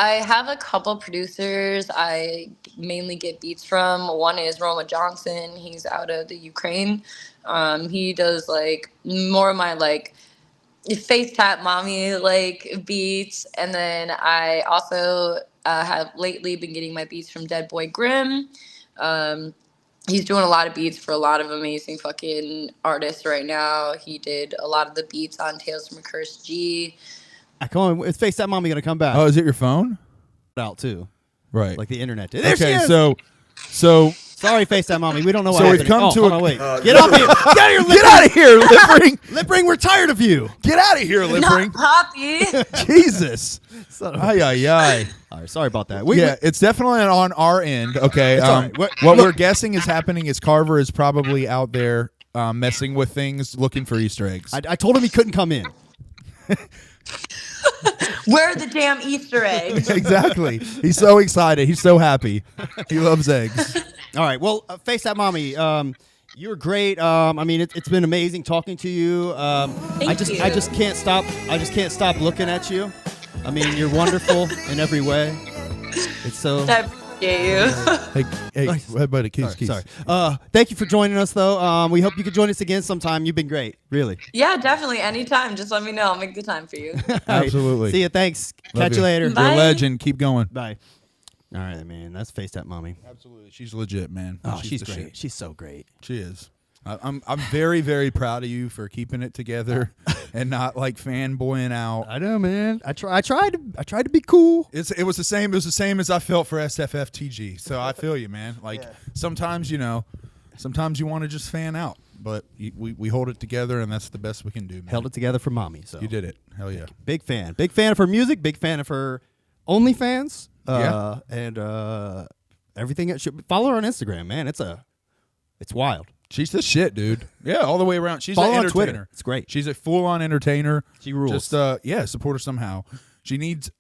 [SPEAKER 4] I have a couple producers I mainly get beats from. One is Roma Johnson. He's out of the Ukraine. He does more of my Facetatmami beats, and then I also have lately been getting my beats from Dead Boy Grimm. He's doing a lot of beats for a lot of amazing fucking artists right now. He did a lot of the beats on Tales from a Cursed G.
[SPEAKER 1] Come on, it's Facetatmami gonna come back.
[SPEAKER 2] Oh, is it your phone?
[SPEAKER 1] Out too,
[SPEAKER 2] Right.
[SPEAKER 1] like the internet did. There she
[SPEAKER 2] Okay,
[SPEAKER 1] is!
[SPEAKER 2] so
[SPEAKER 1] Sorry, Facetatmami. We don't know what
[SPEAKER 2] So we've
[SPEAKER 1] happened.
[SPEAKER 2] come to
[SPEAKER 1] hold
[SPEAKER 2] a-
[SPEAKER 1] on, wait. Get off here! Get out of here!
[SPEAKER 2] get out of here, Lip Ring!
[SPEAKER 1] Lip Ring, we're tired of you.
[SPEAKER 2] Get out of here, Lip
[SPEAKER 4] Not
[SPEAKER 2] Ring!
[SPEAKER 4] Poppy.
[SPEAKER 2] Jesus!
[SPEAKER 1] Son of a-
[SPEAKER 2] Ay.
[SPEAKER 1] All right, sorry about that.
[SPEAKER 2] Yeah, it's definitely on our end. Okay,
[SPEAKER 1] all right.
[SPEAKER 2] what
[SPEAKER 1] Look-
[SPEAKER 2] we're guessing is happening is Carver is probably out there messing with things, looking for Easter eggs.
[SPEAKER 1] I told him he couldn't come in.
[SPEAKER 4] Where are the damn Easter eggs?
[SPEAKER 2] Exactly. He's so excited. He's so happy. He loves eggs.
[SPEAKER 1] All right. Well, Facetatmami, you were great. I mean, it's been amazing talking to you. I just can't stop. I just can't stop looking at you. I mean, you're wonderful in every way. It's so.
[SPEAKER 4] I appreciate you.
[SPEAKER 2] Hey, buddy, Keys.
[SPEAKER 1] Sorry. Thank you for joining us, though. We hope you could join us again sometime. You've been great, really.
[SPEAKER 4] Yeah, definitely. Anytime. Just let me know. I'll make the time for you.
[SPEAKER 1] All right.
[SPEAKER 2] Absolutely.
[SPEAKER 1] See you. Thanks.
[SPEAKER 2] Love
[SPEAKER 1] Catch you later.
[SPEAKER 2] You're
[SPEAKER 4] Bye.
[SPEAKER 2] a legend. Keep going.
[SPEAKER 1] Bye. All right, man. That's Facetatmami.
[SPEAKER 2] Absolutely. She's legit, man.
[SPEAKER 1] Oh, she's
[SPEAKER 2] the
[SPEAKER 1] great.
[SPEAKER 2] shit.
[SPEAKER 1] She's so great.
[SPEAKER 2] She is. I'm very, very proud of you for keeping it together and not fanboying out.
[SPEAKER 1] I know, man. I tried to be cool.
[SPEAKER 2] It was the same. It was the same as I felt for SFFTG. So I feel you, man. Sometimes you want to just fan out, but we hold it together, and that's the best we can do. Man.
[SPEAKER 1] Held it together for mommy. So
[SPEAKER 2] You did it. Hell yeah.
[SPEAKER 1] Big fan of her music. Big fan of her OnlyFans.
[SPEAKER 2] Yeah.
[SPEAKER 1] And everything. Follow her on Instagram, man. It's wild.
[SPEAKER 2] She's the shit, dude. Yeah, all the way around. She's
[SPEAKER 1] Follow
[SPEAKER 2] an
[SPEAKER 1] on
[SPEAKER 2] entertainer.
[SPEAKER 1] Twitter. It's great.
[SPEAKER 2] She's a full-on entertainer.
[SPEAKER 1] She rules.
[SPEAKER 2] Just support her somehow. She needs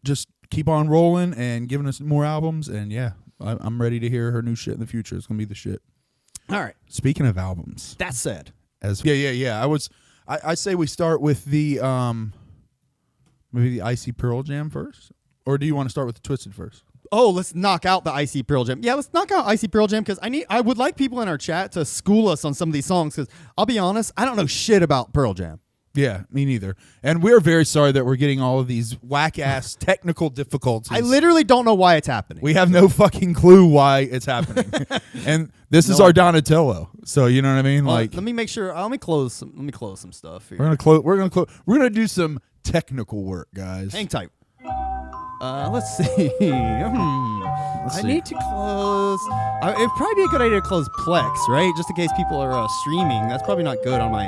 [SPEAKER 2] just keep on rolling and giving us more albums. And yeah, I'm ready to hear her new shit in the future. It's gonna be the shit.
[SPEAKER 1] All right.
[SPEAKER 2] Speaking of albums,
[SPEAKER 1] That said,
[SPEAKER 2] I say we start with the maybe the Icy Pearl Jam first, or do you want to start with the Twisted first?
[SPEAKER 1] let's knock out the Icy Pearl Jam. Yeah, let's knock out Icy Pearl Jam because I would like people in our chat to school us on some of these songs because I'll be honest, I don't know shit about Pearl Jam.
[SPEAKER 2] Yeah, me neither. And we're very sorry that we're getting all of these whack-ass technical difficulties.
[SPEAKER 1] I literally don't know why it's happening.
[SPEAKER 2] We have no fucking clue why it's happening. And this is our Donatello. So you know what I mean?
[SPEAKER 1] Let me make sure. Let me close some stuff here.
[SPEAKER 2] we're gonna do some technical work, guys.
[SPEAKER 1] Hang tight. Let's see. I
[SPEAKER 2] see.
[SPEAKER 1] need to close. It'd probably be a good idea to close Plex, right? Just in case people are streaming. That's probably not good on my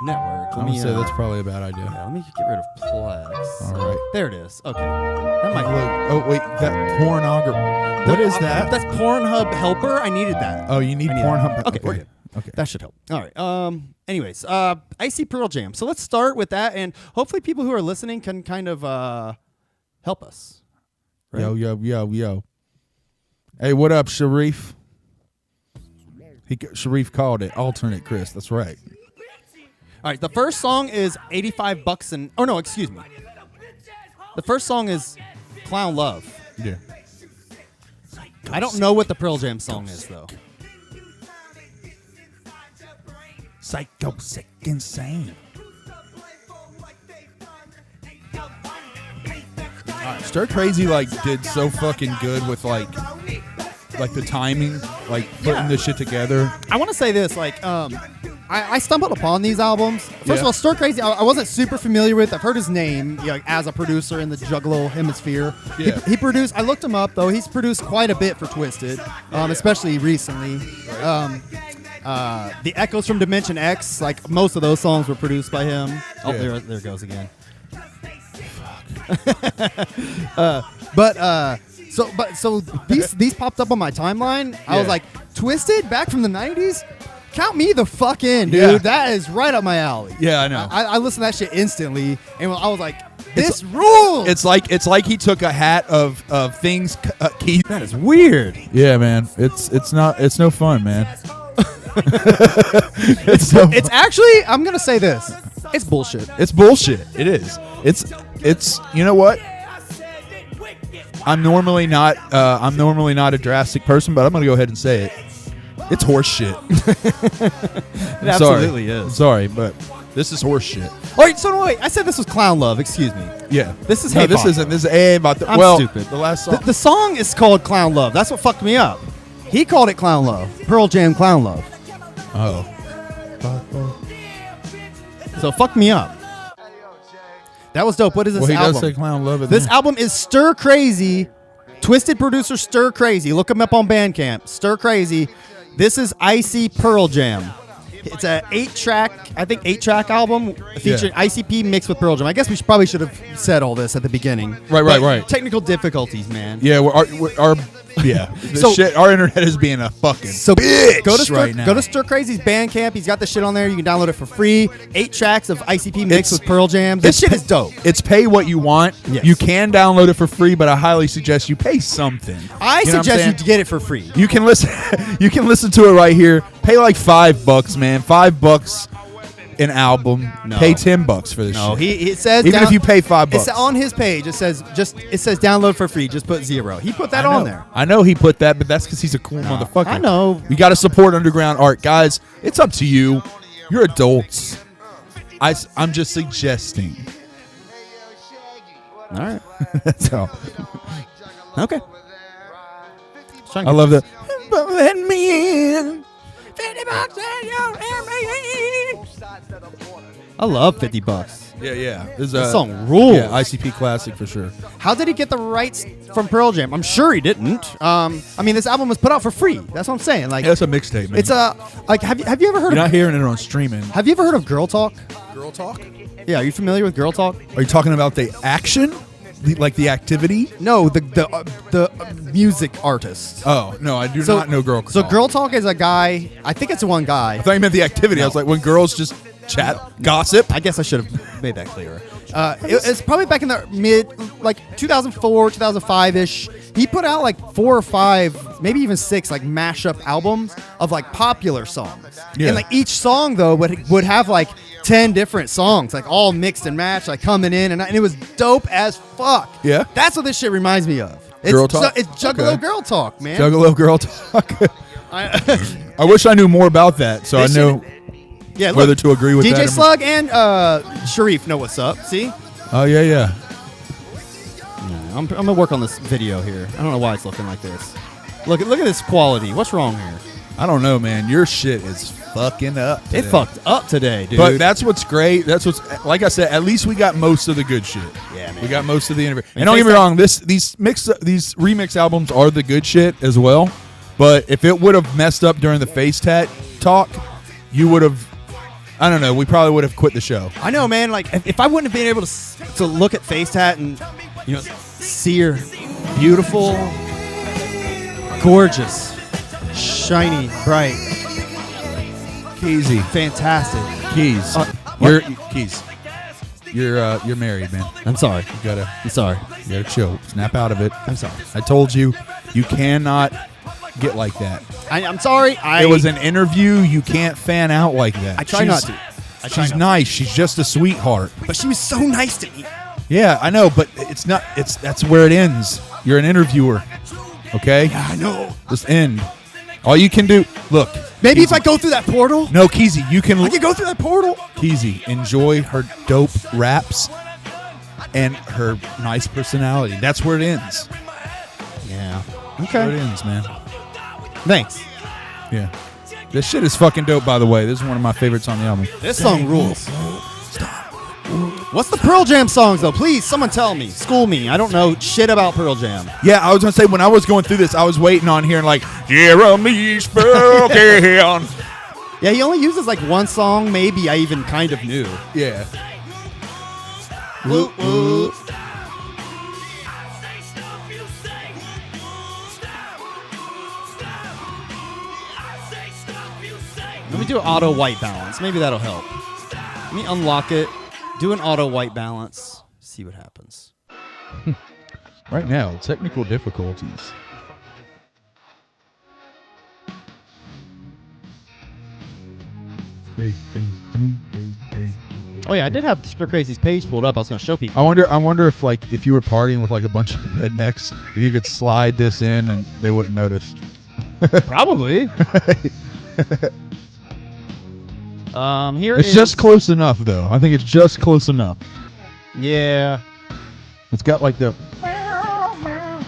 [SPEAKER 1] network.
[SPEAKER 2] I'm gonna say that's probably a bad idea.
[SPEAKER 1] Yeah, let me get rid of Plex.
[SPEAKER 2] All right.
[SPEAKER 1] There it is. Okay. That might.
[SPEAKER 2] Oh wait, that pornography. What is that?
[SPEAKER 1] That's Pornhub Helper. I needed that.
[SPEAKER 2] Oh, you need
[SPEAKER 1] I need
[SPEAKER 2] Pornhub.
[SPEAKER 1] that. Okay, we're good.
[SPEAKER 2] Okay.
[SPEAKER 1] That should help. All right. Anyways, Icy Pearl Jam. So let's start with that, and hopefully people who are listening can kind of help us. Right?
[SPEAKER 2] Yo. Hey, what up, Sharif? Sharif called it alternate Chris. That's right.
[SPEAKER 1] All right. The first song is $85 and. Oh no, excuse me. The first song is Clown Love.
[SPEAKER 2] Yeah.
[SPEAKER 1] I don't know what the Pearl Jam song is though.
[SPEAKER 2] Psycho, sick, insane. Stircrazy did so fucking good with like the timing like putting this shit together.
[SPEAKER 1] I want to say this, like, I stumbled upon these albums. First of all, Stircrazy, I wasn't super familiar with. I've heard his name, like, as a producer in the Juggalo hemisphere.
[SPEAKER 2] Yeah.
[SPEAKER 1] He produced. I looked him up though. He's produced quite a bit for Twisted, especially recently. The Echoes from Dimension X, like most of those songs were produced by him. Oh,
[SPEAKER 2] Yeah.
[SPEAKER 1] there it goes again. So these popped up on my timeline. I was
[SPEAKER 2] Yeah.
[SPEAKER 1] like, Twisted, back from the 90s? Count me the fuck in, dude.
[SPEAKER 2] Yeah.
[SPEAKER 1] That is right up my alley.
[SPEAKER 2] Yeah, I know.
[SPEAKER 1] I listened to that shit instantly, and I was like, this rules.
[SPEAKER 2] It's like he took a hat of things. Keith.
[SPEAKER 1] That is weird.
[SPEAKER 2] Yeah, man. It's no fun, man.
[SPEAKER 1] It's actually, I'm gonna say this. It's bullshit.
[SPEAKER 2] It's bullshit. It is. It's you know what? I'm normally not a drastic person, but I'm gonna go ahead and say it. It's horse shit.
[SPEAKER 1] It absolutely is.
[SPEAKER 2] Sorry, but this is horse shit.
[SPEAKER 1] Oh, wait, so no, wait. I said this was Clown Love. Excuse me.
[SPEAKER 2] Yeah.
[SPEAKER 1] This is
[SPEAKER 2] no,
[SPEAKER 1] hip
[SPEAKER 2] this
[SPEAKER 1] hop,
[SPEAKER 2] isn't.
[SPEAKER 1] though.
[SPEAKER 2] This is about the.
[SPEAKER 1] I'm
[SPEAKER 2] well,
[SPEAKER 1] stupid.
[SPEAKER 2] The last song.
[SPEAKER 1] The song is called Clown Love. That's what fucked me up. He called it Clown Love. Pearl Jam Clown Love.
[SPEAKER 2] Oh.
[SPEAKER 1] So fuck me up. That was dope. What is this
[SPEAKER 2] Well, he
[SPEAKER 1] album?
[SPEAKER 2] does say Clown Love. in
[SPEAKER 1] This
[SPEAKER 2] there.
[SPEAKER 1] album is Stircrazy. Twisted producer Stircrazy. Look him up on Bandcamp. Stircrazy. This is Icy Pearl Jam. It's a 8-track album featuring ICP mixed with Pearl Jam. I guess we probably should have said all this at the beginning.
[SPEAKER 2] Right.
[SPEAKER 1] Technical difficulties, man.
[SPEAKER 2] Yeah, our our internet is being a fucking bitch right now.
[SPEAKER 1] Go to Stircrazy's Bandcamp. He's got the shit on there. You can download it for free. 8 tracks of ICP mixed with Pearl Jam. This shit is dope.
[SPEAKER 2] It's pay what you want.
[SPEAKER 1] Yes.
[SPEAKER 2] You can download it for free, but I highly suggest you pay something.
[SPEAKER 1] I
[SPEAKER 2] You know what I'm
[SPEAKER 1] suggest
[SPEAKER 2] saying?
[SPEAKER 1] you get it for free.
[SPEAKER 2] You can listen. You can listen to it right here. Pay like $5, man. $5 an album.
[SPEAKER 1] No.
[SPEAKER 2] Pay $10 for this
[SPEAKER 1] No,
[SPEAKER 2] shit.
[SPEAKER 1] it says
[SPEAKER 2] Even if you pay $5.
[SPEAKER 1] It's on his page. It says download for free. Just put 0. He put that on there.
[SPEAKER 2] I know he put that, but that's because he's a cool motherfucker.
[SPEAKER 1] I know.
[SPEAKER 2] We got to support underground art, guys. It's up to you. You're adults. I'm just suggesting.
[SPEAKER 1] All right.
[SPEAKER 2] That's all.
[SPEAKER 1] Okay.
[SPEAKER 2] I love that. But let me in.
[SPEAKER 1] $50 I love $50.
[SPEAKER 2] Yeah. This
[SPEAKER 1] That song rules.
[SPEAKER 2] Yeah, ICP classic for sure.
[SPEAKER 1] How did he get the rights from Pearl Jam? I'm sure he didn't. I mean, this album was put out for free. That's what I'm saying. Like,
[SPEAKER 2] Yeah, it's a mixtape, man.
[SPEAKER 1] it's a like. Have you ever heard
[SPEAKER 2] You're
[SPEAKER 1] of
[SPEAKER 2] not hearing it on streaming.
[SPEAKER 1] Have you ever heard of Girl Talk?
[SPEAKER 2] Girl talk?
[SPEAKER 1] Yeah, are you familiar with Girl Talk?
[SPEAKER 2] Are you talking about the action? Like the activity?
[SPEAKER 1] No, the music artist.
[SPEAKER 2] Oh, no, I do not know Girl Talk.
[SPEAKER 1] So Girl Talk is a guy. I think it's one guy.
[SPEAKER 2] I thought you meant the activity. I was like, when girls just chat, gossip.
[SPEAKER 1] I guess I should have made that clearer. It's probably back in the mid, like 2004, 2005-ish. He put out like 4 or 5, maybe even 6, like mashup albums of like popular songs.
[SPEAKER 2] Yeah.
[SPEAKER 1] And like each song though would have like 10 different songs, like all mixed and matched, like coming in, and it was dope as fuck.
[SPEAKER 2] Yeah.
[SPEAKER 1] That's what this shit reminds me of. It's,
[SPEAKER 2] Girl Talk?
[SPEAKER 1] It's Juggalo
[SPEAKER 2] Okay.
[SPEAKER 1] Girl Talk, man.
[SPEAKER 2] Juggalo Girl Talk.
[SPEAKER 1] I-
[SPEAKER 2] I wish I knew more about that, so I
[SPEAKER 1] They
[SPEAKER 2] know
[SPEAKER 1] yeah,
[SPEAKER 2] whether
[SPEAKER 1] look,
[SPEAKER 2] to agree with that.
[SPEAKER 1] DJ
[SPEAKER 2] or-
[SPEAKER 1] Slug and Sharif know what's up. See?
[SPEAKER 2] Oh, yeah.
[SPEAKER 1] I'm gonna work on this video here. I don't know why it's looking like this. Look at this quality. What's wrong here?
[SPEAKER 2] I don't know, man. Your shit is fucking up today.
[SPEAKER 1] It fucked up today, dude.
[SPEAKER 2] But that's what's great. That's what's, like I said, at least we got most of the good shit.
[SPEAKER 1] Yeah, man.
[SPEAKER 2] We got most of the interview.
[SPEAKER 1] mean,
[SPEAKER 2] And don't get me
[SPEAKER 1] FaceTime-
[SPEAKER 2] wrong, these remix albums are the good shit as well. But if it would have messed up during the Facetat talk, you would have, I don't know, we probably would have quit the show.
[SPEAKER 1] I know, man. Like if I wouldn't have been able to look at Facetat and see her beautiful, gorgeous, shiny, bright,
[SPEAKER 2] Keezy.
[SPEAKER 1] fantastic.
[SPEAKER 2] Keys.
[SPEAKER 1] what?
[SPEAKER 2] Keys. You're married, man.
[SPEAKER 1] I'm sorry.
[SPEAKER 2] You gotta chill. Snap out of it.
[SPEAKER 1] I'm sorry.
[SPEAKER 2] I told you, you cannot get like that.
[SPEAKER 1] I'm sorry.
[SPEAKER 2] It was an interview. You can't fan out like that.
[SPEAKER 1] I try not to.
[SPEAKER 2] She's nice. She's just a sweetheart.
[SPEAKER 1] But she was so nice to me.
[SPEAKER 2] Yeah, I know, but it's not. That's where it ends. You're an interviewer. Okay.
[SPEAKER 1] Yeah, I know.
[SPEAKER 2] Just end. All you can do. Look.
[SPEAKER 1] Maybe if
[SPEAKER 2] Keezy.
[SPEAKER 1] I go through that portal.
[SPEAKER 2] No, Keezy, you can.
[SPEAKER 1] I can go through that portal.
[SPEAKER 2] Keezy, enjoy her dope raps and her nice personality. That's where it ends.
[SPEAKER 1] Yeah.
[SPEAKER 2] That's where it
[SPEAKER 1] Okay.
[SPEAKER 2] ends, man.
[SPEAKER 1] Thanks.
[SPEAKER 2] Yeah. This shit is fucking dope, by the way. This is one of my favorites on the album.
[SPEAKER 1] This song rules. What's the Pearl Jam songs, though? Please, someone tell me. School me. I don't know shit about Pearl Jam.
[SPEAKER 2] Yeah, I was going to say, when I was going through this, I was waiting on hearing, like, Jeremy Spurgeon.
[SPEAKER 1] Yeah, he only uses like one song, maybe I even kind of knew.
[SPEAKER 2] Yeah.
[SPEAKER 1] Woo, woo. Let me do auto white balance. Maybe that'll help. Let me unlock it. Do an auto white balance. See what happens.
[SPEAKER 2] Right now, technical difficulties.
[SPEAKER 1] Oh yeah, I did have Stircrazy's page pulled up. I was going to show people.
[SPEAKER 2] I wonder if like if you were partying with like a bunch of rednecks, if you could slide this in and they wouldn't notice.
[SPEAKER 1] Probably. Here
[SPEAKER 2] It's just close enough, though. I think it's just close enough.
[SPEAKER 1] Yeah.
[SPEAKER 2] It's got like the.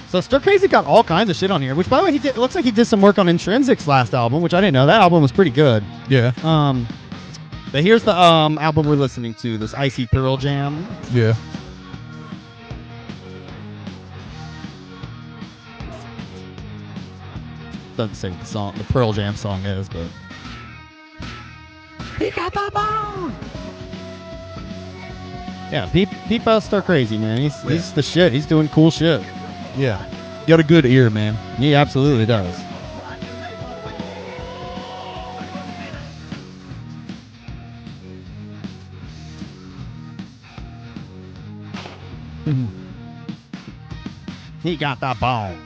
[SPEAKER 1] So Stircrazy got all kinds of shit on here. Which, by the way, it looks like he did some work on Intrinsic's last album, which I didn't know. That album was pretty good.
[SPEAKER 2] Yeah.
[SPEAKER 1] But here's the album we're listening to. This Icy Pearl Jam.
[SPEAKER 2] Yeah.
[SPEAKER 1] Doesn't say what the Pearl Jam song is, but. He got the bone. Yeah, peep Stircrazy, man. He's the shit. He's doing cool shit.
[SPEAKER 2] Yeah. You got a good ear, man.
[SPEAKER 1] He absolutely does. He got the bone.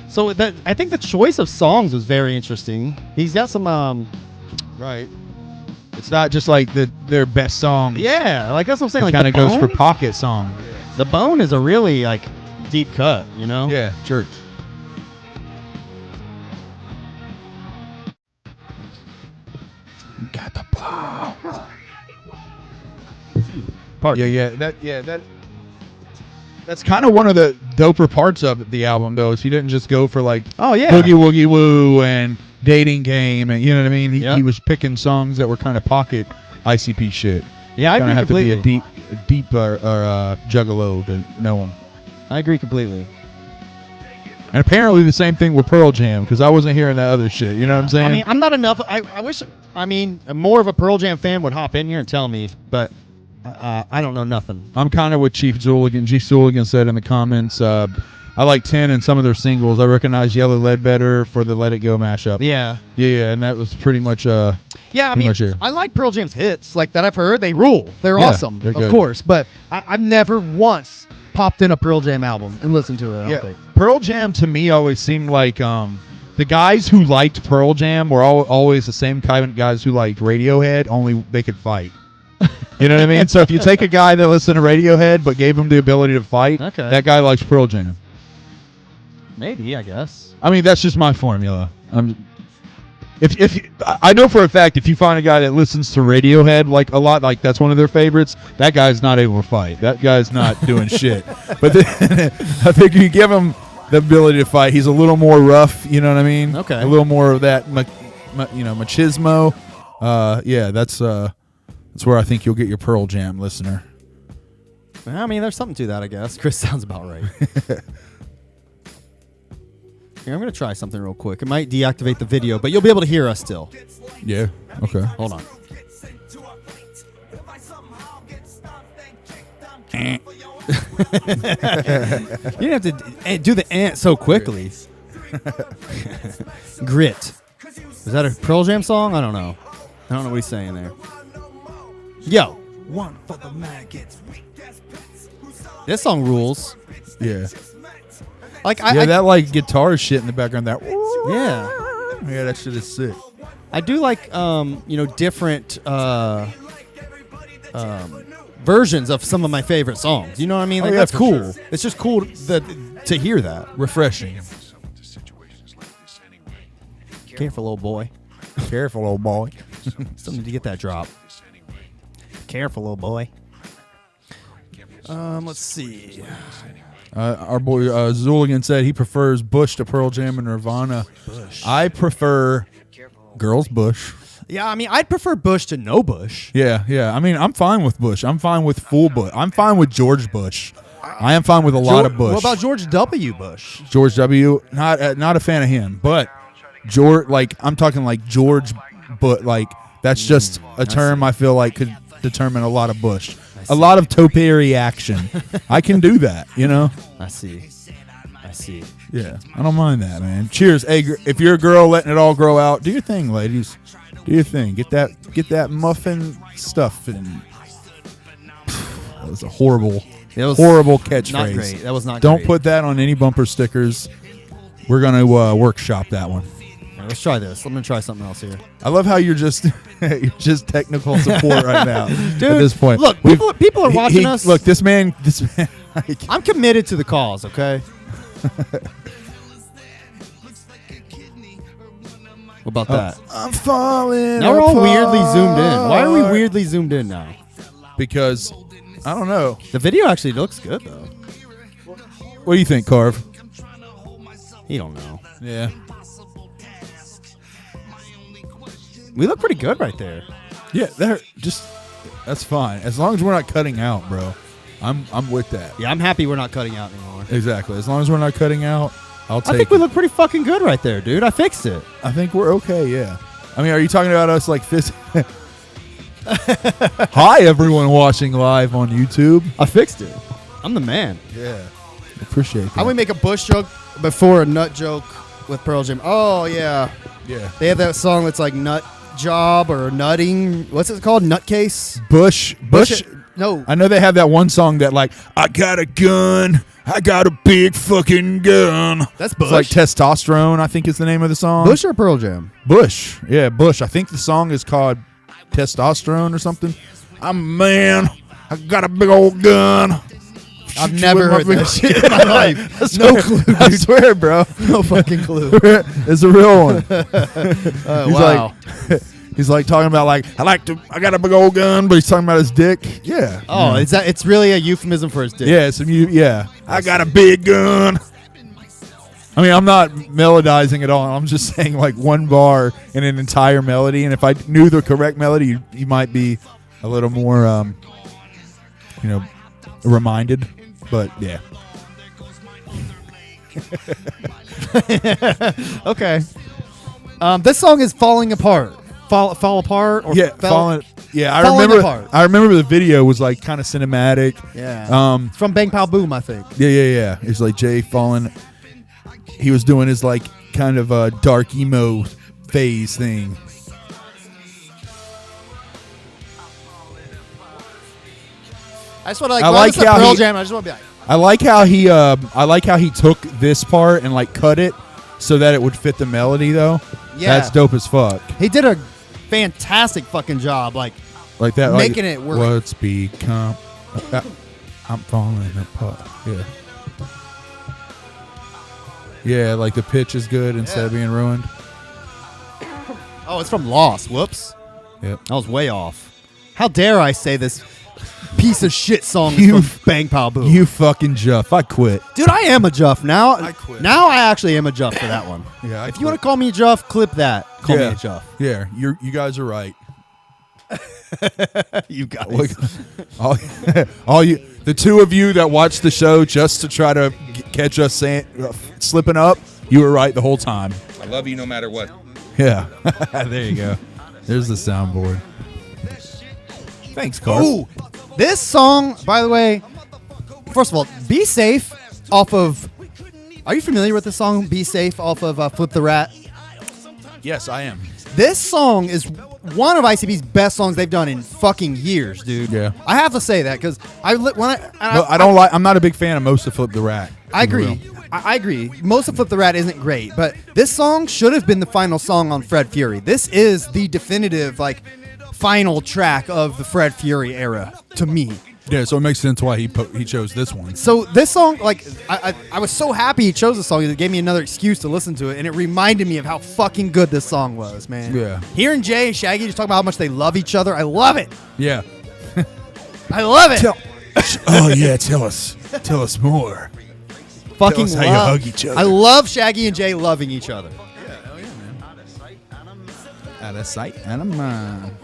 [SPEAKER 1] So I think the choice of songs was very interesting. He's got some
[SPEAKER 2] Right. It's not just like their best songs.
[SPEAKER 1] yeah, like that's what I'm saying.
[SPEAKER 2] It
[SPEAKER 1] Like
[SPEAKER 2] kind of
[SPEAKER 1] the
[SPEAKER 2] goes for
[SPEAKER 1] Bone?
[SPEAKER 2] pocket song.
[SPEAKER 1] The Bone is a really like deep cut, you know?
[SPEAKER 2] Yeah, church. Got the ball. That's kind of one of the doper parts of the album, though. Is he didn't just go for like
[SPEAKER 1] Oh yeah.
[SPEAKER 2] Boogie Woogie Woo and Dating Game, and you know what I mean.
[SPEAKER 1] Yep.
[SPEAKER 2] He was picking songs that were kind of pocket ICP shit.
[SPEAKER 1] Yeah, I
[SPEAKER 2] Kind
[SPEAKER 1] agree
[SPEAKER 2] of have
[SPEAKER 1] completely.
[SPEAKER 2] to be a deep juggalo to know him.
[SPEAKER 1] I agree completely.
[SPEAKER 2] And apparently the same thing with Pearl Jam, because I wasn't hearing that other shit. You know what I'm saying?
[SPEAKER 1] I mean, I'm not enough. I wish. I mean, more of a Pearl Jam fan would hop in here and tell me, but I don't know nothing.
[SPEAKER 2] I'm kind of with Chief Zooligan. Chief Zooligan said in the comments, I like 10 and some of their singles. I recognize Yellow Ledbetter for the Let It Go mashup.
[SPEAKER 1] Yeah.
[SPEAKER 2] Yeah, and that was pretty much
[SPEAKER 1] Yeah, I
[SPEAKER 2] pretty
[SPEAKER 1] mean,
[SPEAKER 2] much here.
[SPEAKER 1] I like Pearl Jam's hits, like that I've heard. They rule. They're
[SPEAKER 2] Yeah,
[SPEAKER 1] awesome,
[SPEAKER 2] they're
[SPEAKER 1] of
[SPEAKER 2] good.
[SPEAKER 1] course. But I've never once popped in a Pearl Jam album and listened to it. I don't think.
[SPEAKER 2] Pearl Jam to me always seemed like the guys who liked Pearl Jam were always the same kind of guys who liked Radiohead, only they could fight. You know what I mean? So if you take a guy that listened to Radiohead but gave him the ability to fight,
[SPEAKER 1] Okay.
[SPEAKER 2] that guy likes Pearl Jam.
[SPEAKER 1] Maybe, I guess.
[SPEAKER 2] I mean, that's just my formula. If I know for a fact, if you find a guy that listens to Radiohead like a lot, like that's one of their favorites, that guy's not able to fight. That guy's not doing shit. But then, I think you give him the ability to fight. He's a little more rough. You know what I mean?
[SPEAKER 1] Okay.
[SPEAKER 2] A little more of that, machismo. Yeah, that's where I think you'll get your Pearl Jam listener.
[SPEAKER 1] I mean, there's something to that, I guess. Chris sounds about right. Here, I'm going to try something real quick. It might deactivate the video, but you'll be able to hear us still.
[SPEAKER 2] Yeah. Okay.
[SPEAKER 1] Hold on. You didn't have to do the ant so quickly. Grit. Is that a Pearl Jam song? I don't know. I don't know what he's saying there. Yo.
[SPEAKER 3] One for the maggots.
[SPEAKER 1] This song rules.
[SPEAKER 2] Yeah.
[SPEAKER 1] Like
[SPEAKER 2] That like guitar shit in the background. That.
[SPEAKER 1] Yeah.
[SPEAKER 2] That shit is sick.
[SPEAKER 1] I do like different versions of some of my favorite songs. You know what I mean? Like
[SPEAKER 2] yeah,
[SPEAKER 1] that's
[SPEAKER 2] for
[SPEAKER 1] cool.
[SPEAKER 2] sure.
[SPEAKER 1] It's just cool to hear that.
[SPEAKER 2] Refreshing.
[SPEAKER 1] Careful, old boy.
[SPEAKER 2] Careful, old boy.
[SPEAKER 1] Something to get that drop. Careful, old boy. Let's see.
[SPEAKER 2] Our boy Zuligan said he prefers Bush to Pearl Jam and Nirvana. I prefer Girls Bush.
[SPEAKER 1] Yeah, I mean, I'd prefer Bush to no Bush.
[SPEAKER 2] Yeah. I mean, I'm fine with Bush. I'm fine with full Bush. I'm fine with George Bush. I am fine with a lot of Bush.
[SPEAKER 1] What about George W. Bush?
[SPEAKER 2] George W. Not a fan of him, but George, like, I'm talking like George, but like that's just a term I feel like could determine a lot of Bush, a lot of topiary action. I can do that, you know.
[SPEAKER 1] I see.
[SPEAKER 2] Yeah, I don't mind that, man. Cheers. Hey, if you're a girl letting it all grow out, do your thing, ladies. Do your thing. Get that muffin stuff. And that was a horrible catchphrase.
[SPEAKER 1] Not great. That was not.
[SPEAKER 2] Don't
[SPEAKER 1] great.
[SPEAKER 2] put that on any bumper stickers. We're gonna workshop that one.
[SPEAKER 1] Right, let's try this. I'm gonna try something else here.
[SPEAKER 2] I love how you're just technical support right now.
[SPEAKER 1] Dude,
[SPEAKER 2] at this point,
[SPEAKER 1] look, people are watching us.
[SPEAKER 2] Look, this man. Like,
[SPEAKER 1] I'm committed to the cause. Okay. What about that?
[SPEAKER 2] I'm falling.
[SPEAKER 1] Now we're all
[SPEAKER 2] apart.
[SPEAKER 1] weirdly zoomed in. Why are we weirdly zoomed in now?
[SPEAKER 2] Because I don't know.
[SPEAKER 1] The video actually looks good though.
[SPEAKER 2] What do you think, Carve?
[SPEAKER 1] He don't know.
[SPEAKER 2] Yeah.
[SPEAKER 1] We look pretty good right there.
[SPEAKER 2] Yeah, that's fine. As long as we're not cutting out, bro. I'm with that.
[SPEAKER 1] Yeah, I'm happy we're not cutting out anymore.
[SPEAKER 2] Exactly. As long as we're not cutting out, I'll take
[SPEAKER 1] I think we look pretty fucking good right there, dude. I fixed it.
[SPEAKER 2] I think we're okay, yeah. I mean, are you talking about us like this? Hi, everyone watching live on YouTube.
[SPEAKER 1] I fixed it. I'm the man.
[SPEAKER 2] Yeah. Appreciate that.
[SPEAKER 1] How we make a Bush joke before a nut joke with Pearl Jam? Oh, yeah.
[SPEAKER 2] Yeah.
[SPEAKER 1] They have that song that's like nut job or nutting. What's it called? Nutcase?
[SPEAKER 2] Bush.
[SPEAKER 1] No.
[SPEAKER 2] I know they have that one song that like, I got a gun. I got a big fucking gun.
[SPEAKER 1] That's Bush.
[SPEAKER 2] It's like Testosterone, I think is the name of the song.
[SPEAKER 1] Bush or Pearl Jam?
[SPEAKER 2] Bush. Yeah, Bush. I think the song is called Testosterone or something. I'm a man. I got a big old gun.
[SPEAKER 1] I've never heard that shit in my life.
[SPEAKER 2] No clue, dude. I swear, bro.
[SPEAKER 1] No fucking clue.
[SPEAKER 2] It's a real one.
[SPEAKER 1] Wow.
[SPEAKER 2] He's like talking about like I got a big old gun, but he's talking about his dick. Yeah.
[SPEAKER 1] Oh, is that? It's really a euphemism for his dick.
[SPEAKER 2] Yeah, I got a big gun. I mean, I'm not melodizing at all. I'm just saying like one bar in an entire melody, and if I knew the correct melody, you might be a little more, reminded. But yeah.
[SPEAKER 1] Okay. This song is Falling Apart. Fall apart or
[SPEAKER 2] falling. Yeah, I
[SPEAKER 1] Falling
[SPEAKER 2] remember.
[SPEAKER 1] Apart.
[SPEAKER 2] I remember the video was like kind of cinematic.
[SPEAKER 1] Yeah. It's from Bang Pow Boom, I think.
[SPEAKER 2] Yeah. It's like Jay falling. He was doing his like kind of dark emo phase thing.
[SPEAKER 1] I just want to like.
[SPEAKER 2] I like how
[SPEAKER 1] Pearl
[SPEAKER 2] he-
[SPEAKER 1] Jam. I just want to be like.
[SPEAKER 2] I like how he took this part and like cut it so that it would fit the melody though.
[SPEAKER 1] Yeah.
[SPEAKER 2] That's dope as fuck.
[SPEAKER 1] He did a fantastic fucking job. Like
[SPEAKER 2] That
[SPEAKER 1] making it work.
[SPEAKER 2] What's become? I'm falling apart. Yeah. Yeah, like the pitch is good instead of being ruined.
[SPEAKER 1] Oh, it's from Lost. Whoops.
[SPEAKER 2] Yep.
[SPEAKER 1] I was way off. How dare I say this piece of shit song is from Bang Pow Boom?
[SPEAKER 2] You fucking Juff. I quit.
[SPEAKER 1] Dude, I am a Juff now.
[SPEAKER 2] I quit.
[SPEAKER 1] Now I actually am a Juff for that one.
[SPEAKER 2] Yeah.
[SPEAKER 1] If you want to call me a Juff, clip that. Call me a Juff.
[SPEAKER 2] Yeah, you guys are right.
[SPEAKER 1] You guys.
[SPEAKER 2] all you, the two of you that watched the show just to try to catch us slipping up, you were right the whole time.
[SPEAKER 6] I love you no matter what.
[SPEAKER 2] Yeah. There you go. There's the soundboard. Thanks, Carl.
[SPEAKER 1] Ooh, this song, by the way, first of all, Be Safe off of. Are you familiar with the song Be Safe off of Flip the Rat?
[SPEAKER 2] Yes, I am.
[SPEAKER 1] This song is one of ICB's best songs they've done in fucking years, dude.
[SPEAKER 2] Yeah.
[SPEAKER 1] I have to say that because I
[SPEAKER 2] don't like. I'm not a big fan of most of Flip the Rat.
[SPEAKER 1] I agree. I agree. Most of Flip the Rat isn't great, but this song should have been the final song on Fred Fury. This is the definitive, like, final track of the Fred Fury era to me.
[SPEAKER 2] Yeah, so it makes sense why he chose this one.
[SPEAKER 1] So this song, like, I was so happy he chose the song. It gave me another excuse to listen to it, and it reminded me of how fucking good this song was, man.
[SPEAKER 2] Yeah.
[SPEAKER 1] Hearing Jay and Shaggy just talk about how much they love each other, I love it.
[SPEAKER 2] Yeah.
[SPEAKER 1] I love it.
[SPEAKER 2] Oh yeah, tell us more.
[SPEAKER 1] Fucking
[SPEAKER 2] us how you
[SPEAKER 1] love.
[SPEAKER 2] hug each other.
[SPEAKER 1] I love Shaggy and Jay loving each other.
[SPEAKER 2] Out of sight, out of mind.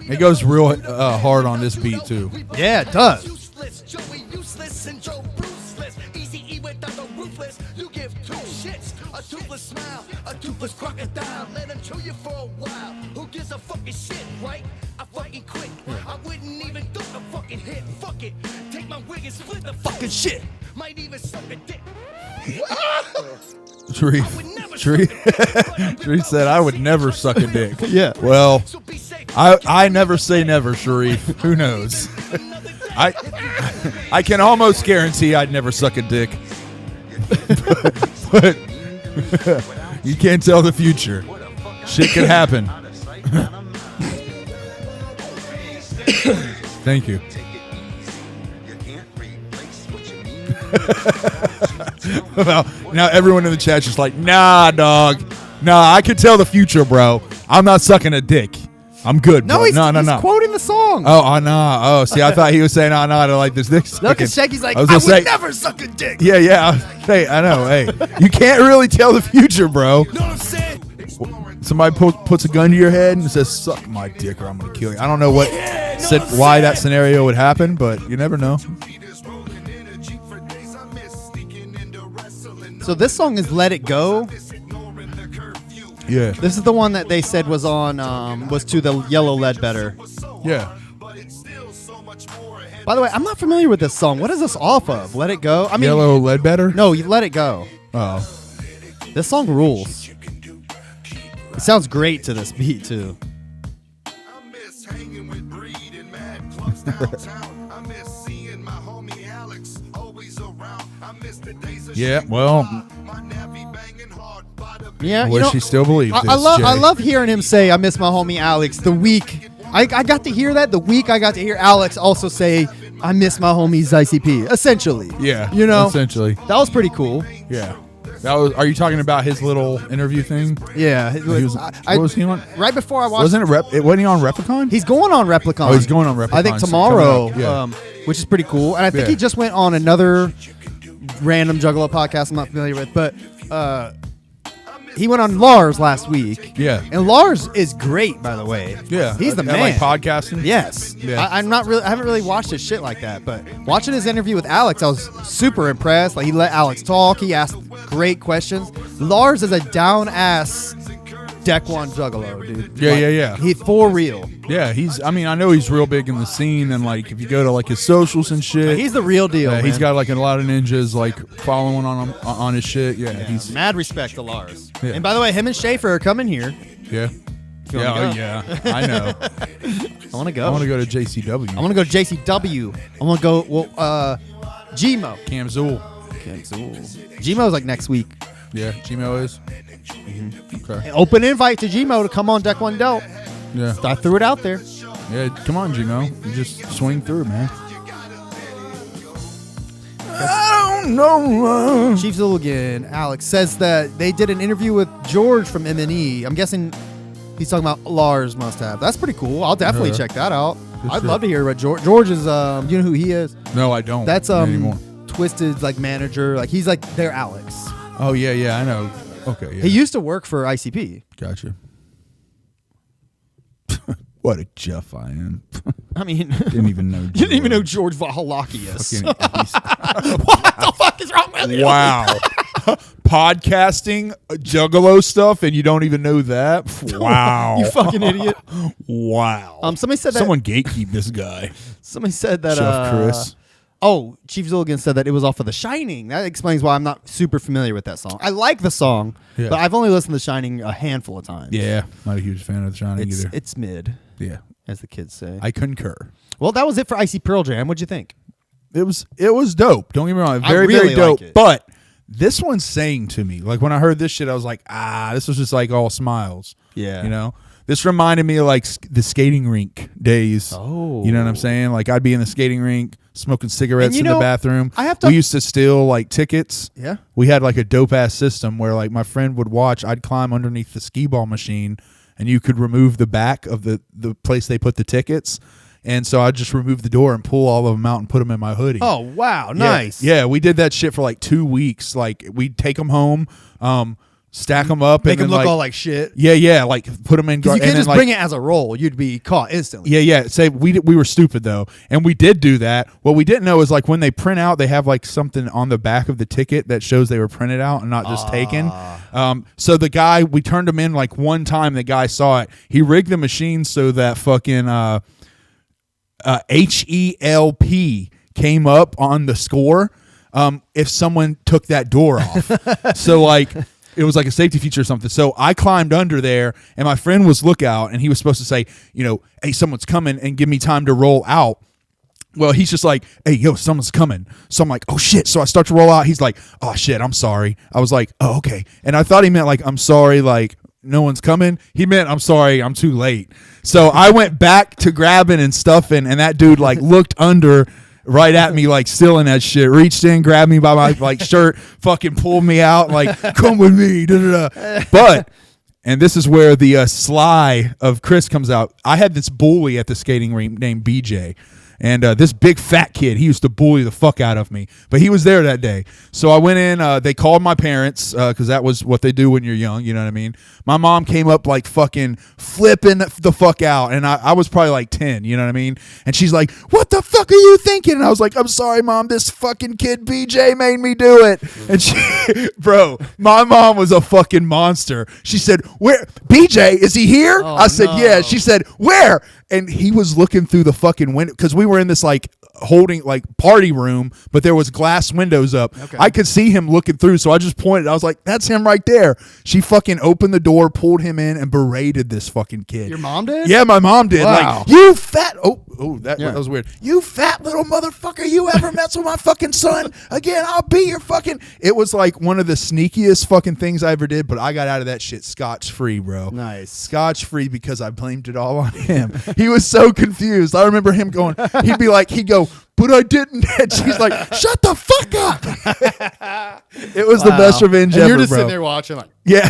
[SPEAKER 2] It goes real hard on this beat too.
[SPEAKER 1] Yeah, it does.
[SPEAKER 6] Useless, Joey useless, and Joe Bruceless. Easy E without the ruthless. You give two shits, a toothless smile, a toothless crocodile. Let him chew you for a while. Who gives a fucking shit, right? I fucking quit. I wouldn't even do a fucking hit. Fuck it. Take my wig and split the fucking shit. Might even suck a dick.
[SPEAKER 2] Sharif said I would never suck a dick.
[SPEAKER 1] Yeah.
[SPEAKER 2] Well,
[SPEAKER 6] So be safe.
[SPEAKER 2] I never say never, Sharif. Who knows? I can almost guarantee I'd never suck a dick. but you can't tell the future. Shit could happen. Thank you. Well, now everyone in the chat's just like, nah, dog. Nah, I can tell the future, bro. I'm not sucking a dick. I'm good, bro.
[SPEAKER 1] No, he's
[SPEAKER 2] no.
[SPEAKER 1] quoting the song.
[SPEAKER 2] Oh, no. Oh, see, I thought he was saying, no, I don't like this dick.
[SPEAKER 1] No, because Shaggy's like,
[SPEAKER 2] I
[SPEAKER 1] I,
[SPEAKER 2] was gonna
[SPEAKER 1] would
[SPEAKER 2] say-
[SPEAKER 1] never suck a dick.
[SPEAKER 2] Yeah. Hey, I know. Hey, you can't really tell the future, bro.
[SPEAKER 6] Know what I'm saying?
[SPEAKER 2] Somebody puts a gun to your head and says, suck my dick or I'm going to kill you. I don't know why that scenario would happen, but you never know.
[SPEAKER 1] So this song is "Let It Go."
[SPEAKER 2] Yeah.
[SPEAKER 1] This is the one that they said was on was to the Yellow Ledbetter.
[SPEAKER 2] Yeah.
[SPEAKER 1] By the way, I'm not familiar with this song. What is this off of? "Let It Go." I mean,
[SPEAKER 2] Yellow Ledbetter?
[SPEAKER 1] No, you "Let It Go."
[SPEAKER 2] Oh.
[SPEAKER 1] This song rules. It sounds great to this beat too.
[SPEAKER 2] Yeah, well,
[SPEAKER 1] Yeah,
[SPEAKER 2] I
[SPEAKER 1] you
[SPEAKER 2] wish
[SPEAKER 1] know,
[SPEAKER 2] he still believed this,
[SPEAKER 1] I
[SPEAKER 2] Jay.
[SPEAKER 1] love hearing him say, "I miss my homie Alex." The week I got to hear that, the week I got to hear Alex also say, "I miss my homies ICP." Essentially,
[SPEAKER 2] Yeah.
[SPEAKER 1] you know,
[SPEAKER 2] Essentially.
[SPEAKER 1] that was pretty cool.
[SPEAKER 2] Yeah. Are you talking about his little interview thing?
[SPEAKER 1] Yeah,
[SPEAKER 2] He was, what was he on?
[SPEAKER 1] right before I watched?
[SPEAKER 2] Wasn't he on Replicon?
[SPEAKER 1] He's going on Replicon.
[SPEAKER 2] Oh, he's going on Replicon.
[SPEAKER 1] I think
[SPEAKER 2] So
[SPEAKER 1] tomorrow,
[SPEAKER 2] coming up, yeah.
[SPEAKER 1] which is pretty cool. And I think
[SPEAKER 2] Yeah.
[SPEAKER 1] he just went on another random Juggalo podcast I'm not familiar with, but he went on Lars last week.
[SPEAKER 2] Yeah.
[SPEAKER 1] And Lars is great, by the way.
[SPEAKER 2] Yeah.
[SPEAKER 1] He's the
[SPEAKER 2] At,
[SPEAKER 1] man.
[SPEAKER 2] like podcasting?
[SPEAKER 1] Yes.
[SPEAKER 2] Yeah.
[SPEAKER 1] I haven't really watched his shit like that, but watching his interview with Alex, I was super impressed. Like, he let Alex talk. He asked great questions. Lars is a down ass Deck One Juggalo, dude.
[SPEAKER 2] Yeah.
[SPEAKER 1] He's for real.
[SPEAKER 2] Yeah, I know he's real big in the scene, and like if you go to like his socials and shit,
[SPEAKER 1] He's the real deal.
[SPEAKER 2] yeah, he's
[SPEAKER 1] man.
[SPEAKER 2] got like a lot of ninjas like following on him on his shit. Yeah, he's
[SPEAKER 1] mad respect to Lars.
[SPEAKER 2] Yeah.
[SPEAKER 1] And by the way, him and Schaefer are coming here.
[SPEAKER 2] yeah.
[SPEAKER 1] you wanna go?
[SPEAKER 2] Yeah, I know.
[SPEAKER 1] I want to go.
[SPEAKER 2] I want to go to JCW.
[SPEAKER 1] I want to go to JCW. I want to go. Well, Gmo.
[SPEAKER 2] Cam Zool.
[SPEAKER 1] Gmo's like next week.
[SPEAKER 2] Yeah, Gmo is. Okay.
[SPEAKER 1] Open invite to Gmo to come on Deck One Delt.
[SPEAKER 2] Yeah.
[SPEAKER 1] I threw it out there.
[SPEAKER 2] Yeah, come on, Gmo. You just swing through, man. I don't know.
[SPEAKER 1] Chief Zilligan, Alex, says that they did an interview with George from MNE. I'm guessing he's talking about Lars Must Have. That's pretty cool. I'll definitely check that out. I'd love to hear about George. George is, you know who he is?
[SPEAKER 2] No, I don't.
[SPEAKER 1] That's
[SPEAKER 2] anymore.
[SPEAKER 1] Twisted's like manager. Like, he's like their Alex.
[SPEAKER 2] Oh yeah, I know. Okay, yeah.
[SPEAKER 1] He used to work for ICP.
[SPEAKER 2] Gotcha. What a Jeff I am.
[SPEAKER 1] I mean,
[SPEAKER 2] Didn't even know.
[SPEAKER 1] you didn't even know George Vahalakius.
[SPEAKER 2] Fucking
[SPEAKER 1] What the fuck is wrong with you?
[SPEAKER 2] wow. Podcasting Juggalo stuff, and you don't even know that? Wow.
[SPEAKER 1] You fucking idiot.
[SPEAKER 2] Wow.
[SPEAKER 1] Somebody said that.
[SPEAKER 2] Someone gatekeep this guy.
[SPEAKER 1] Somebody said that.
[SPEAKER 2] Chef Chris.
[SPEAKER 1] Oh, Chief Zilligan said that it was off of The Shining. That explains why I'm not super familiar with that song. I like the song,
[SPEAKER 2] Yeah.
[SPEAKER 1] but I've only listened to The Shining a handful of times.
[SPEAKER 2] Yeah, not a huge fan of The Shining either.
[SPEAKER 1] It's mid,
[SPEAKER 2] Yeah,
[SPEAKER 1] as the kids say.
[SPEAKER 2] I concur.
[SPEAKER 1] Well, that was it for Icy Pearl Jam. What'd you think?
[SPEAKER 2] It was dope. Don't get me wrong,
[SPEAKER 1] I
[SPEAKER 2] very
[SPEAKER 1] really
[SPEAKER 2] very dope.
[SPEAKER 1] like it.
[SPEAKER 2] But this one's saying to me, like when I heard this shit, I was like, this was just like all smiles.
[SPEAKER 1] Yeah.
[SPEAKER 2] You know, this reminded me of like the skating rink days.
[SPEAKER 1] Oh.
[SPEAKER 2] You know what I'm saying? Like I'd be in the skating rink smoking cigarettes
[SPEAKER 1] And you
[SPEAKER 2] in
[SPEAKER 1] know,
[SPEAKER 2] the bathroom.
[SPEAKER 1] I have to-
[SPEAKER 2] We used to steal like tickets.
[SPEAKER 1] Yeah.
[SPEAKER 2] We had like a dope ass system where like my friend would watch. I'd climb underneath the skee ball machine, and you could remove the back of the place they put the tickets. And so I just remove the door and pull all of them out and put them in my hoodie.
[SPEAKER 1] Oh, wow.
[SPEAKER 2] Yeah.
[SPEAKER 1] Nice.
[SPEAKER 2] Yeah, we did that shit for like 2 weeks. Like we'd take them home, stack them up,
[SPEAKER 1] Make
[SPEAKER 2] and
[SPEAKER 1] them
[SPEAKER 2] then
[SPEAKER 1] look all like shit.
[SPEAKER 2] yeah, like put them in.
[SPEAKER 1] Because you
[SPEAKER 2] and
[SPEAKER 1] can't just
[SPEAKER 2] then,
[SPEAKER 1] bring it as a roll. You'd be caught instantly.
[SPEAKER 2] Yeah. Say we were stupid though, and we did do that. What we didn't know is like when they print out, they have like something on the back of the ticket that shows they were printed out and not just taken. So the guy, we turned them in like one time. The guy saw it. He rigged the machine so that fucking HELP came up on the score if someone took that door off. So like. It was like a safety feature or something. So I climbed under there, and my friend was lookout, and he was supposed to say, hey, someone's coming, and give me time to roll out. Well, he's just like, hey, yo, someone's coming. So I'm like, oh, shit. So I start to roll out. He's like, oh, shit, I'm sorry. I was like, oh, okay. And I thought he meant like, I'm sorry, like, no one's coming. He meant, I'm sorry, I'm too late. So I went back to grabbing and stuffing, and that dude like looked under right at me, like stealing that shit, reached in, grabbed me by my like shirt, fucking pulled me out, like, come with me. But, and this is where the sly of Chris comes out. I had this bully at the skating rink named BJ. And this big fat kid, he used to bully the fuck out of me. But he was there that day. So I went in. They called my parents because that was what they do when you're young. You know what I mean? My mom came up like fucking flipping the fuck out. And I was probably like 10. You know what I mean? And she's like, what the fuck are you thinking? And I was like, I'm sorry, Mom. This fucking kid BJ made me do it. And she, bro, my mom was a fucking monster. She said, where? BJ, is he here?
[SPEAKER 1] Oh,
[SPEAKER 2] I said,
[SPEAKER 1] no.
[SPEAKER 2] yeah. She said, where? And he was looking through the fucking window because we were in this like holding like party room, but there was glass windows up.
[SPEAKER 1] Okay.
[SPEAKER 2] I could see him looking through, so I just pointed. I was like, that's him right there. She fucking opened the door, pulled him in, and berated this fucking kid.
[SPEAKER 1] Your mom did?
[SPEAKER 2] Yeah, my mom did.
[SPEAKER 1] Wow.
[SPEAKER 2] Like, you fat. That
[SPEAKER 1] Yeah.
[SPEAKER 2] was weird. You fat little motherfucker. You ever mess with my fucking son again? I'll be your fucking. It was like one of the sneakiest fucking things I ever did, but I got out of that shit scotch free, bro.
[SPEAKER 1] Nice.
[SPEAKER 2] Scotch free because I blamed it all on him. He was so confused. I remember him going. He'd go, but I didn't. And she's like, shut the fuck up. It was the best revenge
[SPEAKER 1] and
[SPEAKER 2] ever,
[SPEAKER 1] you're just
[SPEAKER 2] bro.
[SPEAKER 1] sitting there watching like,
[SPEAKER 2] Yeah,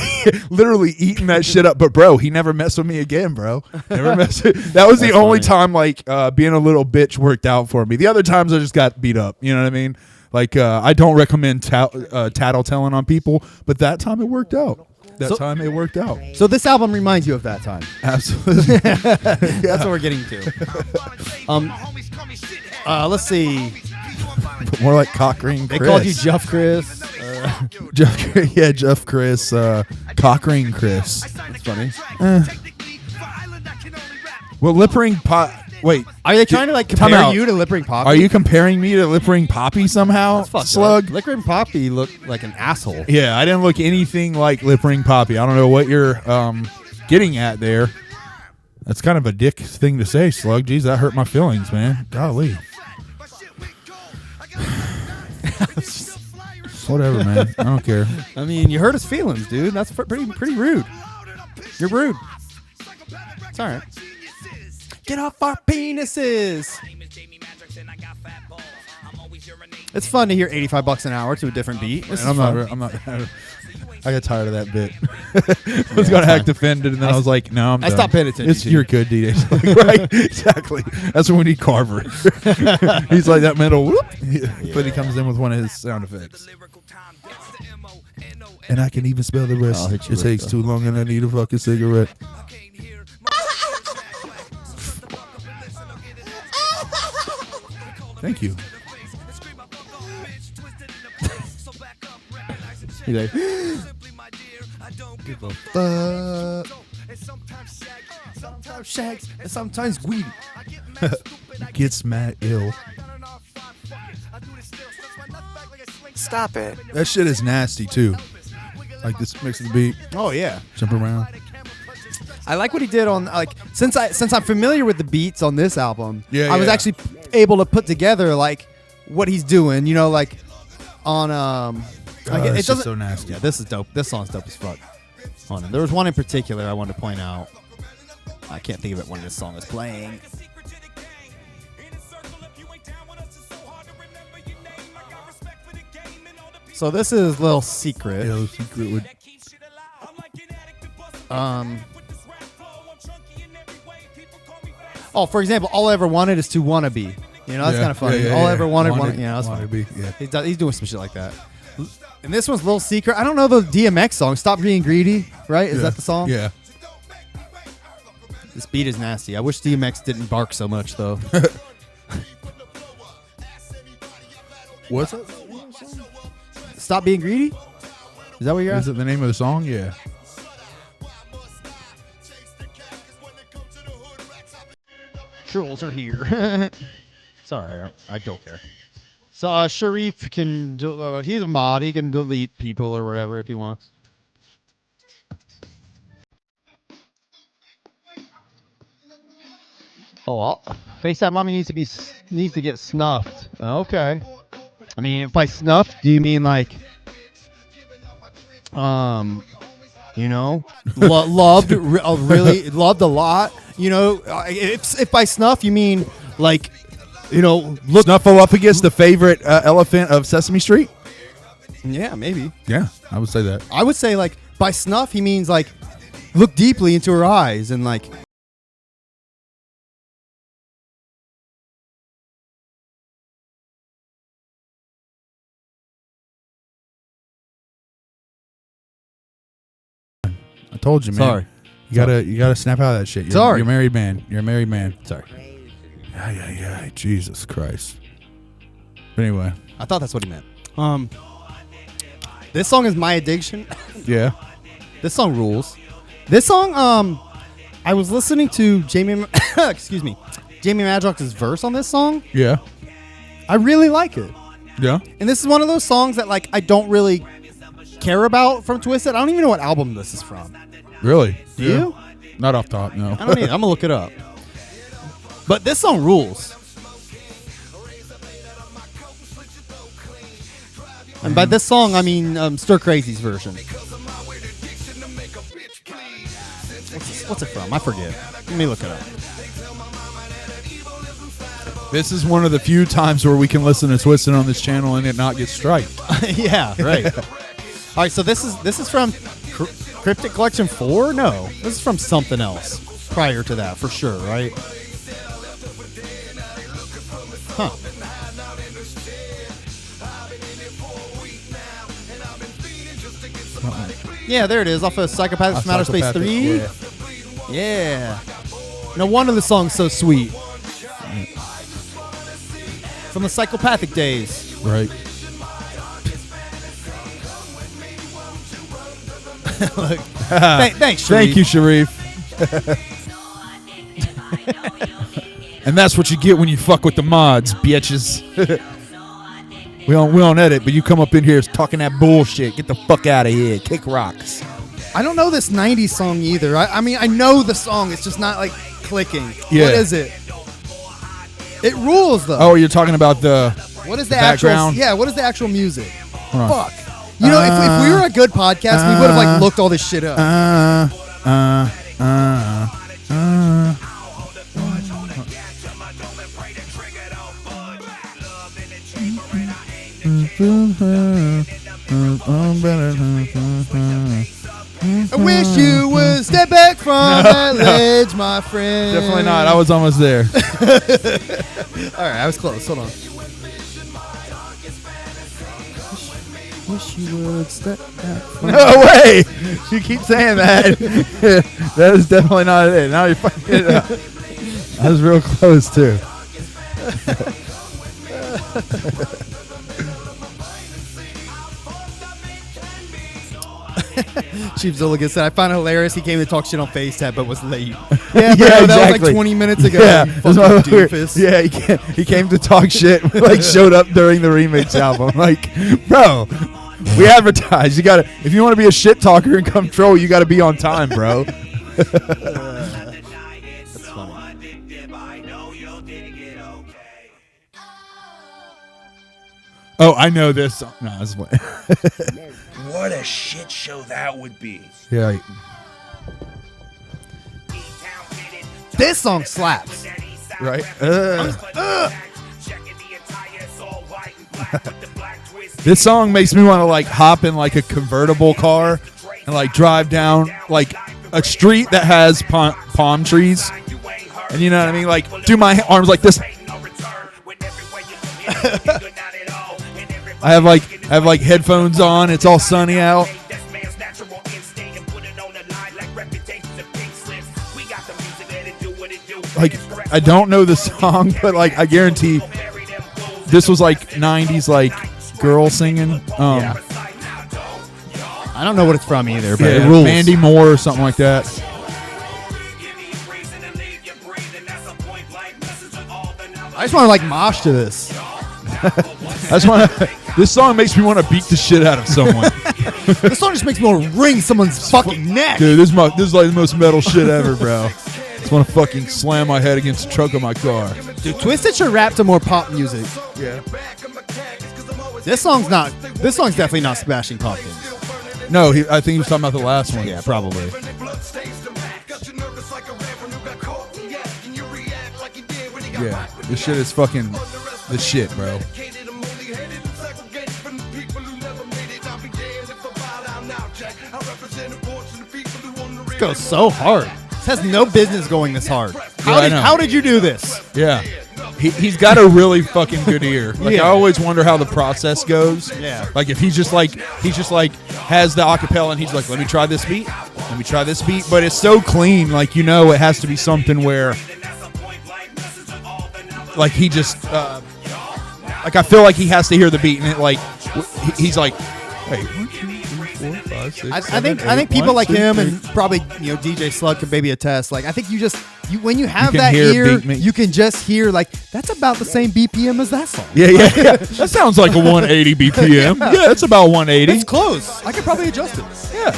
[SPEAKER 2] literally eating that shit up. But bro, he never messed with me again, bro. Never messed. That was the only time like being a little bitch worked out for me. The other times I just got beat up. You know what I mean? Like I don't recommend tattletelling on people, but that time it worked out. Time it worked out.
[SPEAKER 1] so this album reminds you of that time.
[SPEAKER 2] Absolutely.
[SPEAKER 1] That's what we're getting to. Let's see.
[SPEAKER 2] More like Cockring Chris.
[SPEAKER 1] They called you Jeff Chris.
[SPEAKER 2] Jeff Chris. Cockring Chris.
[SPEAKER 1] That's funny.
[SPEAKER 2] Well, Lip Ring Pop. Wait,
[SPEAKER 1] Are they trying to like
[SPEAKER 2] Time
[SPEAKER 1] compare
[SPEAKER 2] out.
[SPEAKER 1] you to Lip Ring Poppy?
[SPEAKER 2] are you comparing me to Lip Ring Poppy somehow,
[SPEAKER 1] That's fucked
[SPEAKER 2] Slug?
[SPEAKER 1] up. Lip Ring Poppy looked like an asshole.
[SPEAKER 2] Yeah, I didn't look anything like Lip Ring Poppy. I don't know what you're getting at there. That's kind of a dick thing to say, Slug. Jeez, that hurt my feelings, man. Golly. Whatever, man. I don't care.
[SPEAKER 1] I mean, you hurt his feelings, dude. That's pretty rude. You're rude. It's all right. Get off our penises. It's fun to hear $85 an hour to a different beat. This is
[SPEAKER 2] I'm
[SPEAKER 1] fun.
[SPEAKER 2] not. I got tired of that bit. I was gonna act offended, and then I was like, "No, I'm
[SPEAKER 1] I
[SPEAKER 2] done.
[SPEAKER 1] stopped paying attention
[SPEAKER 2] It's
[SPEAKER 1] to
[SPEAKER 2] you're
[SPEAKER 1] you.
[SPEAKER 2] good, DJ. Right? Exactly. That's when we need Carver. He's like that metal, whoop, but he comes in with one of his sound effects. And I can even spell the rest.
[SPEAKER 1] I'll hit you
[SPEAKER 2] It
[SPEAKER 1] with
[SPEAKER 2] takes
[SPEAKER 1] the-
[SPEAKER 2] too long, and I need a fucking cigarette. Thank you.
[SPEAKER 1] He's like, sometimes shags and sometimes weed.
[SPEAKER 2] Gets mad ill.
[SPEAKER 3] Stop it.
[SPEAKER 2] That shit is nasty too. Like this mix of the beat,
[SPEAKER 1] Oh yeah.
[SPEAKER 2] jump around.
[SPEAKER 1] I like what he did on like since I'm familiar with the beats on this album.
[SPEAKER 2] Yeah,
[SPEAKER 1] I was
[SPEAKER 2] yeah.
[SPEAKER 1] actually able to put together like what he's doing. You know, like on like,
[SPEAKER 2] Oh,
[SPEAKER 1] it
[SPEAKER 2] it's just
[SPEAKER 1] doesn't.
[SPEAKER 2] so nasty.
[SPEAKER 1] Yeah, this is dope. This song's dope as fuck. Hold on. There was one in particular I wanted to point out. I can't think of it when this song is playing. So this is Little Secret.
[SPEAKER 2] Little Secret would.
[SPEAKER 1] Oh, for example, all I ever wanted is to wanna be. You know, that's kind of funny. All I ever wanted, that's
[SPEAKER 2] wanted
[SPEAKER 1] funny.
[SPEAKER 2] to be. Yeah.
[SPEAKER 1] He's doing some shit like that. And this one's Little Secret. I don't know the DMX song. Stop Being Greedy, right? Is that the song?
[SPEAKER 2] Yeah.
[SPEAKER 1] This beat is nasty. I wish DMX didn't bark so much, though.
[SPEAKER 2] What's that?
[SPEAKER 1] Stop Being Greedy? Is that what you're
[SPEAKER 2] Is
[SPEAKER 1] asking?
[SPEAKER 2] it the name of the song? Yeah.
[SPEAKER 1] Trolls are here. Sorry, I don't care. So Sharif can he's a mod. He can delete people or whatever if he wants. Oh, Facetatmami needs to get snuffed. Okay. I mean, if by snuffed, do you mean like, you know, loved really loved a lot? You know, if by snuff you mean like, you know, look
[SPEAKER 2] Snuffle up against the favorite elephant of Sesame Street?
[SPEAKER 1] Yeah, maybe.
[SPEAKER 2] Yeah, I would say that.
[SPEAKER 1] I would say like by snuff he means like look deeply into her eyes and like.
[SPEAKER 2] I told you, man.
[SPEAKER 1] Sorry.
[SPEAKER 2] You gotta snap out of that shit. You're a married man. You're a married man.
[SPEAKER 1] Sorry.
[SPEAKER 2] Yeah. Jesus Christ. But anyway.
[SPEAKER 1] I thought that's what he meant. This song is My Addiction.
[SPEAKER 2] Yeah.
[SPEAKER 1] This song rules. This song, I was listening to Jamie Madrox's verse on this song.
[SPEAKER 2] Yeah.
[SPEAKER 1] I really like it.
[SPEAKER 2] Yeah.
[SPEAKER 1] And this is one of those songs that like I don't really care about from Twisted. I don't even know what album this is from.
[SPEAKER 2] Really?
[SPEAKER 1] Do you?
[SPEAKER 2] Not off top, no.
[SPEAKER 1] I don't either. I'm gonna look it up. But this song rules. And by this song, I mean Stircrazy's version. What's it from? I forget. Let me look it up.
[SPEAKER 2] This is one of the few times where we can listen to Twisted on this channel and it not get striked.
[SPEAKER 1] Yeah, right. All right, so this is from Cryptic Collection 4? No, this is from something else prior to that, for sure, right? Huh. Yeah, there it is, off of Psychopathic from Outer Space 3. Yeah. No wonder the song's so sweet. From the Psychopathic days.
[SPEAKER 2] Right.
[SPEAKER 1] Thanks, Sharif.
[SPEAKER 2] Thank you, Sharif. And that's what you get when you fuck with the mods, bitches. we don't edit, but you come up in here talking that bullshit. Get the fuck out of here. Kick rocks.
[SPEAKER 1] I don't know this 90s song either. I mean, I know the song. It's just not like clicking.
[SPEAKER 2] Yeah.
[SPEAKER 1] What is it? It rules, though.
[SPEAKER 2] Oh, you're talking about the
[SPEAKER 1] What is the
[SPEAKER 2] background?
[SPEAKER 1] actual? Yeah, what is the actual music?
[SPEAKER 2] Hold on.
[SPEAKER 1] Fuck. You know, if we were a good podcast, we would have like looked all this shit up. I wish you would step back from that ledge, my friend.
[SPEAKER 2] Definitely not. I was almost there.
[SPEAKER 1] All right, I was close. Hold on. Wish you would step back from
[SPEAKER 2] No way! You keep saying that. That is definitely not it. Now you're fucking it up. I was real close too.
[SPEAKER 1] Chief Zilligan said, I found it hilarious. He came to talk shit on FaceTap, but was late. Yeah,
[SPEAKER 2] Yeah,
[SPEAKER 1] bro, that was like
[SPEAKER 2] exactly.
[SPEAKER 1] 20 minutes ago.
[SPEAKER 2] Yeah,
[SPEAKER 1] you
[SPEAKER 2] that's
[SPEAKER 1] fucking
[SPEAKER 2] why
[SPEAKER 1] doofus.
[SPEAKER 2] yeah. He came to talk shit. Like showed up during the remix album. Like, bro, we advertise. You gotta if you want to be a shit talker and come troll, you gotta be on time, bro.
[SPEAKER 1] That's funny.
[SPEAKER 2] Oh, I know this song. No, this is what.
[SPEAKER 3] What a shit show that would be.
[SPEAKER 2] Yeah.
[SPEAKER 1] This song slaps.
[SPEAKER 2] Right. This song makes me want to like hop in like a convertible car and like drive down like a street that has palm trees And you know what I mean? Like, do my arms like this. I have like headphones on. It's all sunny out. Like, I don't know the song, but like I guarantee this was like 90s like girl singing.
[SPEAKER 1] Yeah. I don't know what it's from either, but
[SPEAKER 2] Yeah,
[SPEAKER 1] it rules.
[SPEAKER 2] Mandy Moore or something like that.
[SPEAKER 1] I just want to like mosh to this.
[SPEAKER 2] I just want to. This song makes me want to beat the shit out of someone.
[SPEAKER 1] This song just makes me want to wring someone's fucking neck.
[SPEAKER 2] Dude, this is like the most metal shit ever, bro. Just want to fucking slam my head against the trunk of my car.
[SPEAKER 1] Dude, Twisted should rap to more pop music.
[SPEAKER 2] Yeah.
[SPEAKER 1] This song's definitely not Smashing Pumpkins.
[SPEAKER 2] No, I think he was talking about the last one.
[SPEAKER 1] Yeah, probably.
[SPEAKER 2] Yeah. This shit is fucking the shit, bro.
[SPEAKER 1] This goes so hard. This has no business going this hard.
[SPEAKER 2] I know.
[SPEAKER 1] How did you do this?
[SPEAKER 2] Yeah. He's got a really fucking good ear. Like,
[SPEAKER 1] Yeah.
[SPEAKER 2] I always wonder how the process goes.
[SPEAKER 1] Yeah.
[SPEAKER 2] Like, if he's just like has the acapella and he's like, let me try this beat. But it's so clean. Like, you know, it has to be something where, like, he just, like, I feel like he has to hear the beat and it, like, he's like, wait, 1, 2, 3, 4, 5, 6,
[SPEAKER 1] I
[SPEAKER 2] 7,
[SPEAKER 1] think
[SPEAKER 2] 8,
[SPEAKER 1] people
[SPEAKER 2] 1,
[SPEAKER 1] like
[SPEAKER 2] 2,
[SPEAKER 1] him
[SPEAKER 2] 3.
[SPEAKER 1] and probably DJ Slug could maybe attest. Like I think when you have
[SPEAKER 2] can
[SPEAKER 1] that
[SPEAKER 2] hear
[SPEAKER 1] ear,
[SPEAKER 2] beat mix.
[SPEAKER 1] you can just hear like that's about the same BPM as that song.
[SPEAKER 2] Yeah. That sounds like a 180 BPM. Yeah, it's about 180.
[SPEAKER 1] It's close. I could probably adjust it.
[SPEAKER 2] Yeah.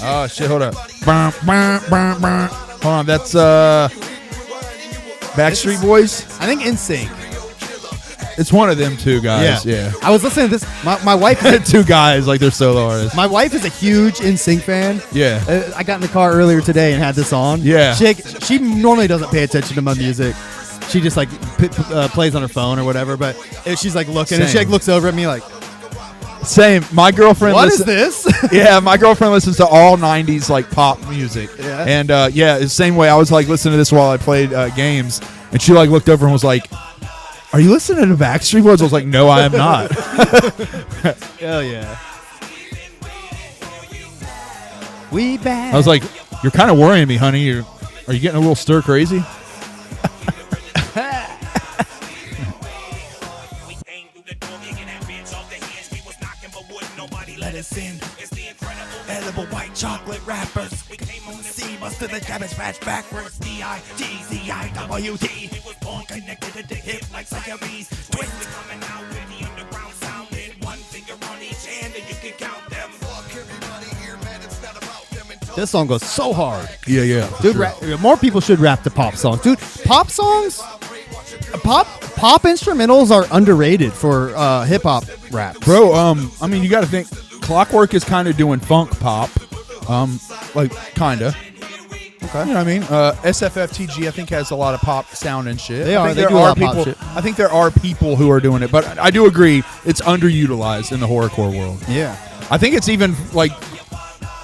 [SPEAKER 2] Oh shit! Hold up. Hold on. That's Backstreet Boys.
[SPEAKER 1] I think NSYNC.
[SPEAKER 2] It's one of them two guys. Yeah.
[SPEAKER 1] I was listening to this. My wife is
[SPEAKER 2] Two guys like they're solo artists.
[SPEAKER 1] my wife is a huge NSYNC fan.
[SPEAKER 2] Yeah.
[SPEAKER 1] I got in the car earlier today and had this on.
[SPEAKER 2] Yeah.
[SPEAKER 1] She normally doesn't pay attention to my music. She just like plays on her phone or whatever. But if she's like looking and she
[SPEAKER 2] Same.
[SPEAKER 1] like looks over at me like,
[SPEAKER 2] Same. My girlfriend.
[SPEAKER 1] what is this?
[SPEAKER 2] Yeah, my girlfriend listens to all 90s like pop music.
[SPEAKER 1] Yeah.
[SPEAKER 2] And yeah, the same way I was like listening to this while I played games, and she like looked over and was like, "Are you listening to Backstreet Boys?" I was like, "No, I am not."
[SPEAKER 1] Hell yeah. We back.
[SPEAKER 2] I was like, "You're kind of worrying me, honey. Are you getting a little stir crazy?"
[SPEAKER 6] Let us in. It's the incredible edible white chocolate wrappers. We came on the scene, busted the cabbage patch backwards. D-I-G-Z-I-W-D. We was born connected to the hip like Siamese. Twins, we coming out with the underground sound. With one finger on each hand and you can count them. Fuck everybody here, man. It's not about them.
[SPEAKER 1] This song goes so hard.
[SPEAKER 2] Yeah.
[SPEAKER 1] Dude, more people should rap to pop songs. Dude, pop songs, pop instrumentals are underrated for hip hop rap.
[SPEAKER 2] Bro, I mean, you got to think. Clockwork is kind of doing funk pop, like kinda. Okay, you know what I mean? SFFTG, I think, has a lot of pop sound and shit.
[SPEAKER 1] They
[SPEAKER 2] I
[SPEAKER 1] are.
[SPEAKER 2] think
[SPEAKER 1] They
[SPEAKER 2] there
[SPEAKER 1] do a
[SPEAKER 2] are
[SPEAKER 1] lot of pop
[SPEAKER 2] people.
[SPEAKER 1] shit.
[SPEAKER 2] I think there are people who are doing it, but I do agree it's underutilized in the horrorcore world.
[SPEAKER 1] Yeah.
[SPEAKER 2] I think it's even like,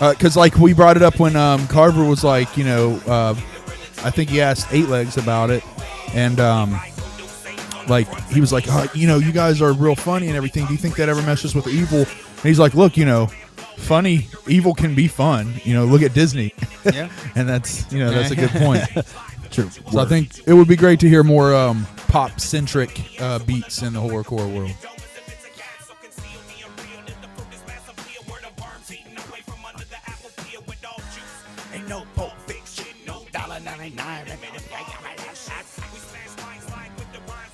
[SPEAKER 2] because like we brought it up when Carver was like, you know, I think he asked 8 Legs about it, and like he was like, oh, you know, you guys are real funny and everything. Do you think that ever messes with evil? And he's like, look, you know, evil can be fun. You know, look at Disney.
[SPEAKER 1] Yeah.
[SPEAKER 2] And that's, you know, that's a good point.
[SPEAKER 1] True.
[SPEAKER 2] So I think it would be great to hear more pop-centric beats in the horrorcore world.
[SPEAKER 6] Ain't no Pulp Fiction, no $1.99.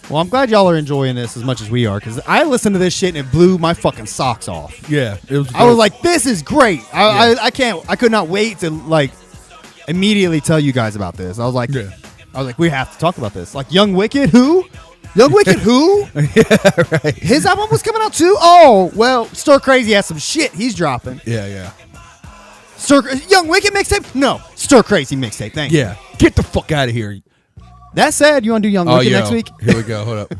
[SPEAKER 1] Well, I'm glad y'all are enjoying this as much as we are because I listened to this shit and it blew my fucking socks off.
[SPEAKER 2] Yeah, it was.
[SPEAKER 1] I was like, this is great. I could not wait to like immediately tell you guys about this. I was like, we have to talk about this. Like Young Wicked, who? Young Wicked, who?
[SPEAKER 2] Yeah, right.
[SPEAKER 1] His album was coming out too. Oh, well, Stircrazy has some shit he's dropping.
[SPEAKER 2] Yeah.
[SPEAKER 1] Young Wicked mixtape? No, Stircrazy mixtape. Thank you.
[SPEAKER 2] Yeah. Get the fuck out of here.
[SPEAKER 1] That said, you want to do Young Wicked next week?
[SPEAKER 2] Here we go. Hold up.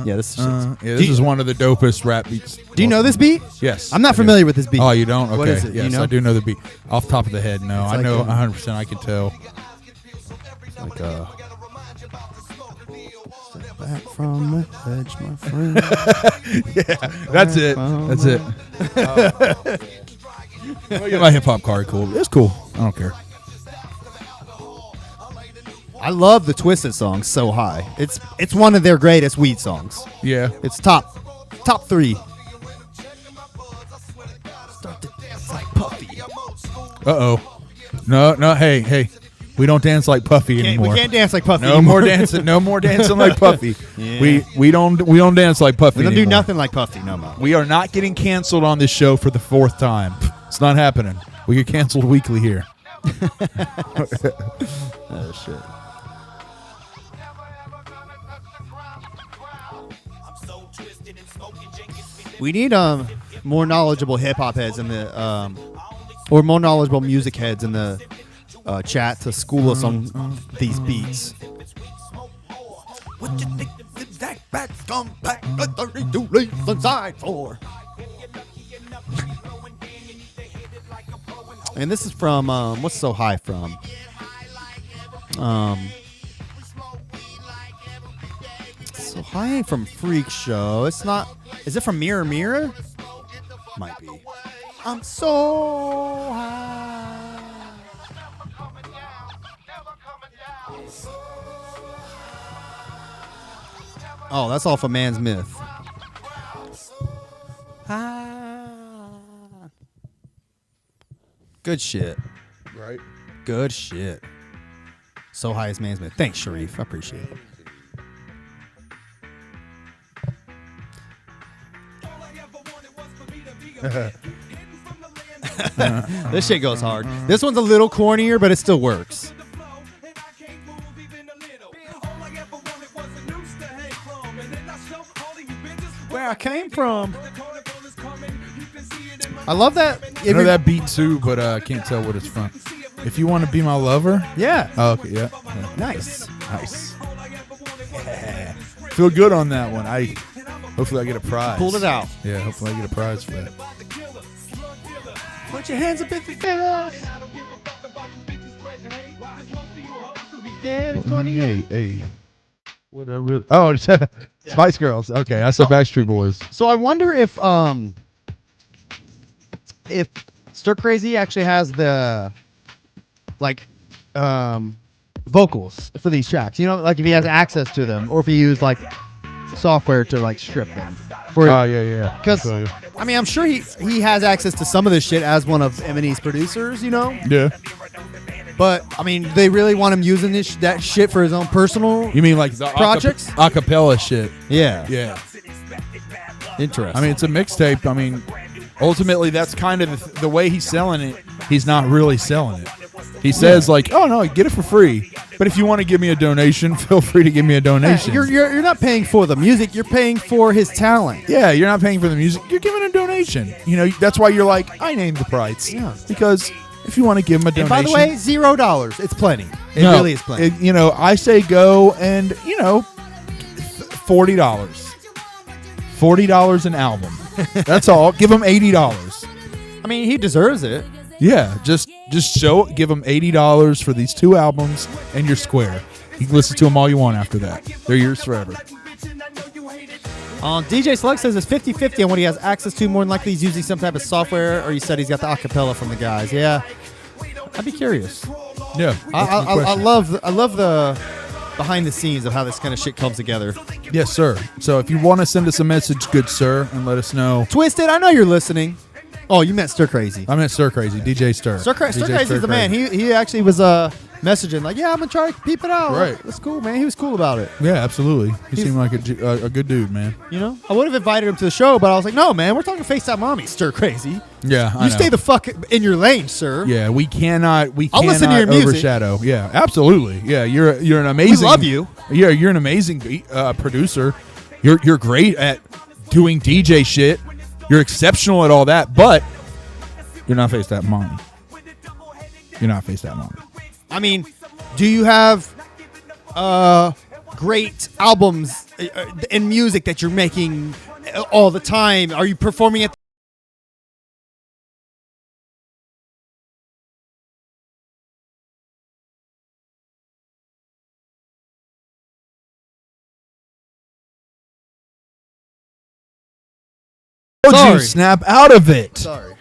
[SPEAKER 1] Yeah, this is
[SPEAKER 2] This is one of the dopest rap beats.
[SPEAKER 1] Do you know this beat?
[SPEAKER 2] Yes.
[SPEAKER 1] I'm not
[SPEAKER 2] I do.
[SPEAKER 1] familiar with this beat.
[SPEAKER 2] Oh, you don't? Okay.
[SPEAKER 1] What is it?
[SPEAKER 2] Yes,
[SPEAKER 1] You know?
[SPEAKER 2] I do know the beat. Off the top of the head, no. I
[SPEAKER 1] like
[SPEAKER 2] know
[SPEAKER 1] a-
[SPEAKER 2] 100%. I can tell.
[SPEAKER 1] Like step back from the edge, my friend.
[SPEAKER 2] That's it. That's it. Look at my hip hop card. Cool. It's cool. I don't care.
[SPEAKER 1] I love the Twisted song, So High. It's one of their greatest weed songs.
[SPEAKER 2] Yeah.
[SPEAKER 1] It's top 3. Start to dance like Puffy.
[SPEAKER 2] Uh-oh. No. Hey. We don't dance like Puffy anymore.
[SPEAKER 1] We can't dance like Puffy.
[SPEAKER 2] No
[SPEAKER 1] anymore.
[SPEAKER 2] more dancing. No more dancing like Puffy.
[SPEAKER 1] Yeah.
[SPEAKER 2] We don't dance like Puffy.
[SPEAKER 1] We don't do
[SPEAKER 2] anymore.
[SPEAKER 1] nothing like Puffy no more.
[SPEAKER 2] We are not getting canceled on this show for the 4th time. It's not happening. We get canceled weekly here.
[SPEAKER 1] Oh shit. We need more knowledgeable hip hop heads in the or more knowledgeable music heads in the chat to school us on these beats. What you think that back come back 32 leaves inside for? And this is from what's So High from? So High ain't from Freak Show. It's not. Is it from Mirror Mirror? Might be. I'm so high. Oh, that's off of Man's Myth. Good shit.
[SPEAKER 2] Right.
[SPEAKER 1] Good shit. So High is Man's Myth. Thanks, Sharif. I appreciate it. This shit goes hard. This one's a little cornier, but it still works. Where I came from. I love that.
[SPEAKER 2] I know that beat too, but I can't tell what it's from. If you want to be my lover.
[SPEAKER 1] Yeah.
[SPEAKER 2] Oh, okay. Yeah.
[SPEAKER 1] Nice.
[SPEAKER 2] Nice. Feel good on that one. Hopefully I get a prize.
[SPEAKER 1] Pulled it out.
[SPEAKER 2] Yeah. Hopefully I get a prize for that.
[SPEAKER 1] Put your hands up in the air. Yeah, 28.
[SPEAKER 2] Hey. What I really? Oh, it's Spice Girls. Okay, that's the Backstreet Boys.
[SPEAKER 1] So I wonder if Stircrazy actually has the vocals for these tracks. You know, like if he has access to them, or if he used like software to like strip them.
[SPEAKER 2] Oh yeah.
[SPEAKER 1] Because I mean, I'm sure he has access to some of this shit as one of M&E's producers. You know.
[SPEAKER 2] Yeah.
[SPEAKER 1] But I mean, they really want him using that shit for his own personal.
[SPEAKER 2] You mean like the
[SPEAKER 1] projects?
[SPEAKER 2] acapella shit?
[SPEAKER 1] Yeah.
[SPEAKER 2] Yeah.
[SPEAKER 1] Interesting.
[SPEAKER 2] I mean, it's a mixtape. I mean, ultimately, that's kind of the way he's selling it. He's not really selling it. He says like, "Oh no, get it for free." But if you want to give me a donation, feel free to give me a donation.
[SPEAKER 1] You're not paying for the music. You're paying for his talent.
[SPEAKER 2] Yeah, you're not paying for the music. You're giving a donation. You know, that's why you're like, I named the price.
[SPEAKER 1] Yeah.
[SPEAKER 2] Because if you want to give him a donation.
[SPEAKER 1] And by the way, $0. It's plenty. It really is plenty.
[SPEAKER 2] I say go and, $40. $40 an album. That's all. Give him $80.
[SPEAKER 1] I mean, he deserves it.
[SPEAKER 2] Yeah, just give him $80 for these 2 albums, and you're square. You can listen to them all you want after that. They're yours forever.
[SPEAKER 1] DJ Slug says it's 50-50 on what he has access to. More than likely, he's using some type of software, or he said he's got the acapella from the guys. Yeah, I'd be curious.
[SPEAKER 2] Yeah,
[SPEAKER 1] I love the behind the scenes of how this kind of shit comes together.
[SPEAKER 2] Yes, sir. So if you want to send us a message, good sir, and let us know.
[SPEAKER 1] Twisted, I know you're listening. Oh, you meant Stircrazy.
[SPEAKER 2] I meant Stircrazy, DJ Stir.
[SPEAKER 1] Stircrazy's the man. He actually was messaging like, yeah, I'm gonna try to peep it out.
[SPEAKER 2] Right.
[SPEAKER 1] That's cool, man. He was cool about it.
[SPEAKER 2] Yeah, absolutely. He seemed like a good dude, man.
[SPEAKER 1] You know, I would have invited him to the show, but I was like, no, man, we're talking Facetatmami, Stircrazy.
[SPEAKER 2] Yeah, I
[SPEAKER 1] you
[SPEAKER 2] know.
[SPEAKER 1] stay the fuck in your lane, sir.
[SPEAKER 2] Yeah, we cannot
[SPEAKER 1] I'll listen to your music.
[SPEAKER 2] overshadow. Yeah, absolutely. Yeah, you're an amazing.
[SPEAKER 1] We love you.
[SPEAKER 2] Yeah, you're an amazing producer. You're great at doing DJ shit. You're exceptional at all that, but you're not Facetatmami. You're not Facetatmami.
[SPEAKER 1] I mean, do you have great albums and music that you're making all the time? Are you performing at
[SPEAKER 2] Told
[SPEAKER 1] Sorry.
[SPEAKER 2] you, snap out of it.
[SPEAKER 1] Sorry.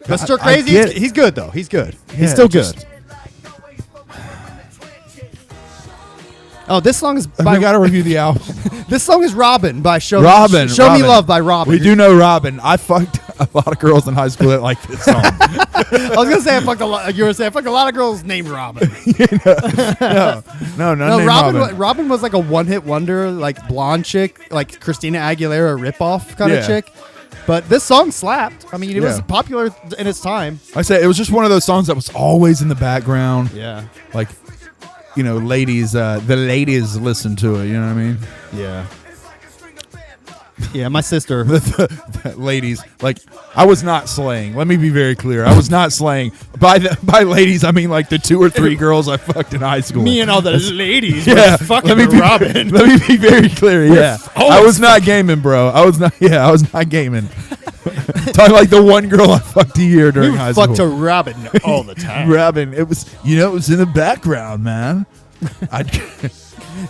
[SPEAKER 1] But
[SPEAKER 2] I
[SPEAKER 1] Stircrazy,
[SPEAKER 2] get it.
[SPEAKER 1] he's good though. He's good.
[SPEAKER 2] Yeah,
[SPEAKER 1] He's still
[SPEAKER 2] just-
[SPEAKER 1] good. Oh, this song is by
[SPEAKER 2] We got to review the album.
[SPEAKER 1] this song is Robin by Show
[SPEAKER 2] Robin.
[SPEAKER 1] Me
[SPEAKER 2] Robin.
[SPEAKER 1] Love by Robin.
[SPEAKER 2] We do know Robin. I fucked a lot of girls in high school that like this song.
[SPEAKER 1] I was gonna say I fucked a lot. You were saying I fucked a lot of girls named Robin.
[SPEAKER 2] No,
[SPEAKER 1] No,
[SPEAKER 2] named
[SPEAKER 1] Robin. Robin was like a one-hit wonder, like blonde chick, like Christina Aguilera ripoff kind
[SPEAKER 2] Yeah.
[SPEAKER 1] of chick. But this song slapped. I mean, it was
[SPEAKER 2] Yeah.
[SPEAKER 1] popular in its time.
[SPEAKER 2] I say it was just one of those songs that was always in the background.
[SPEAKER 1] Yeah.
[SPEAKER 2] Like, ladies, the ladies listen to it. You know what I mean?
[SPEAKER 1] Yeah. Yeah, my sister.
[SPEAKER 2] The ladies, like, I was not slaying. Let me be very clear. I was not slaying. By ladies, I mean like the 2 or 3 girls I fucked in high school.
[SPEAKER 1] Me and all the ladies
[SPEAKER 2] Yeah,
[SPEAKER 1] were fucking
[SPEAKER 2] let me be,
[SPEAKER 1] Robin.
[SPEAKER 2] Let me be very clear. Yeah, I was not gaming, bro. I was not gaming. Talking like the one girl I fucked a year during
[SPEAKER 1] You
[SPEAKER 2] high
[SPEAKER 1] fucked
[SPEAKER 2] school.
[SPEAKER 1] to Robin all the time.
[SPEAKER 2] Robin, it was in the background, man.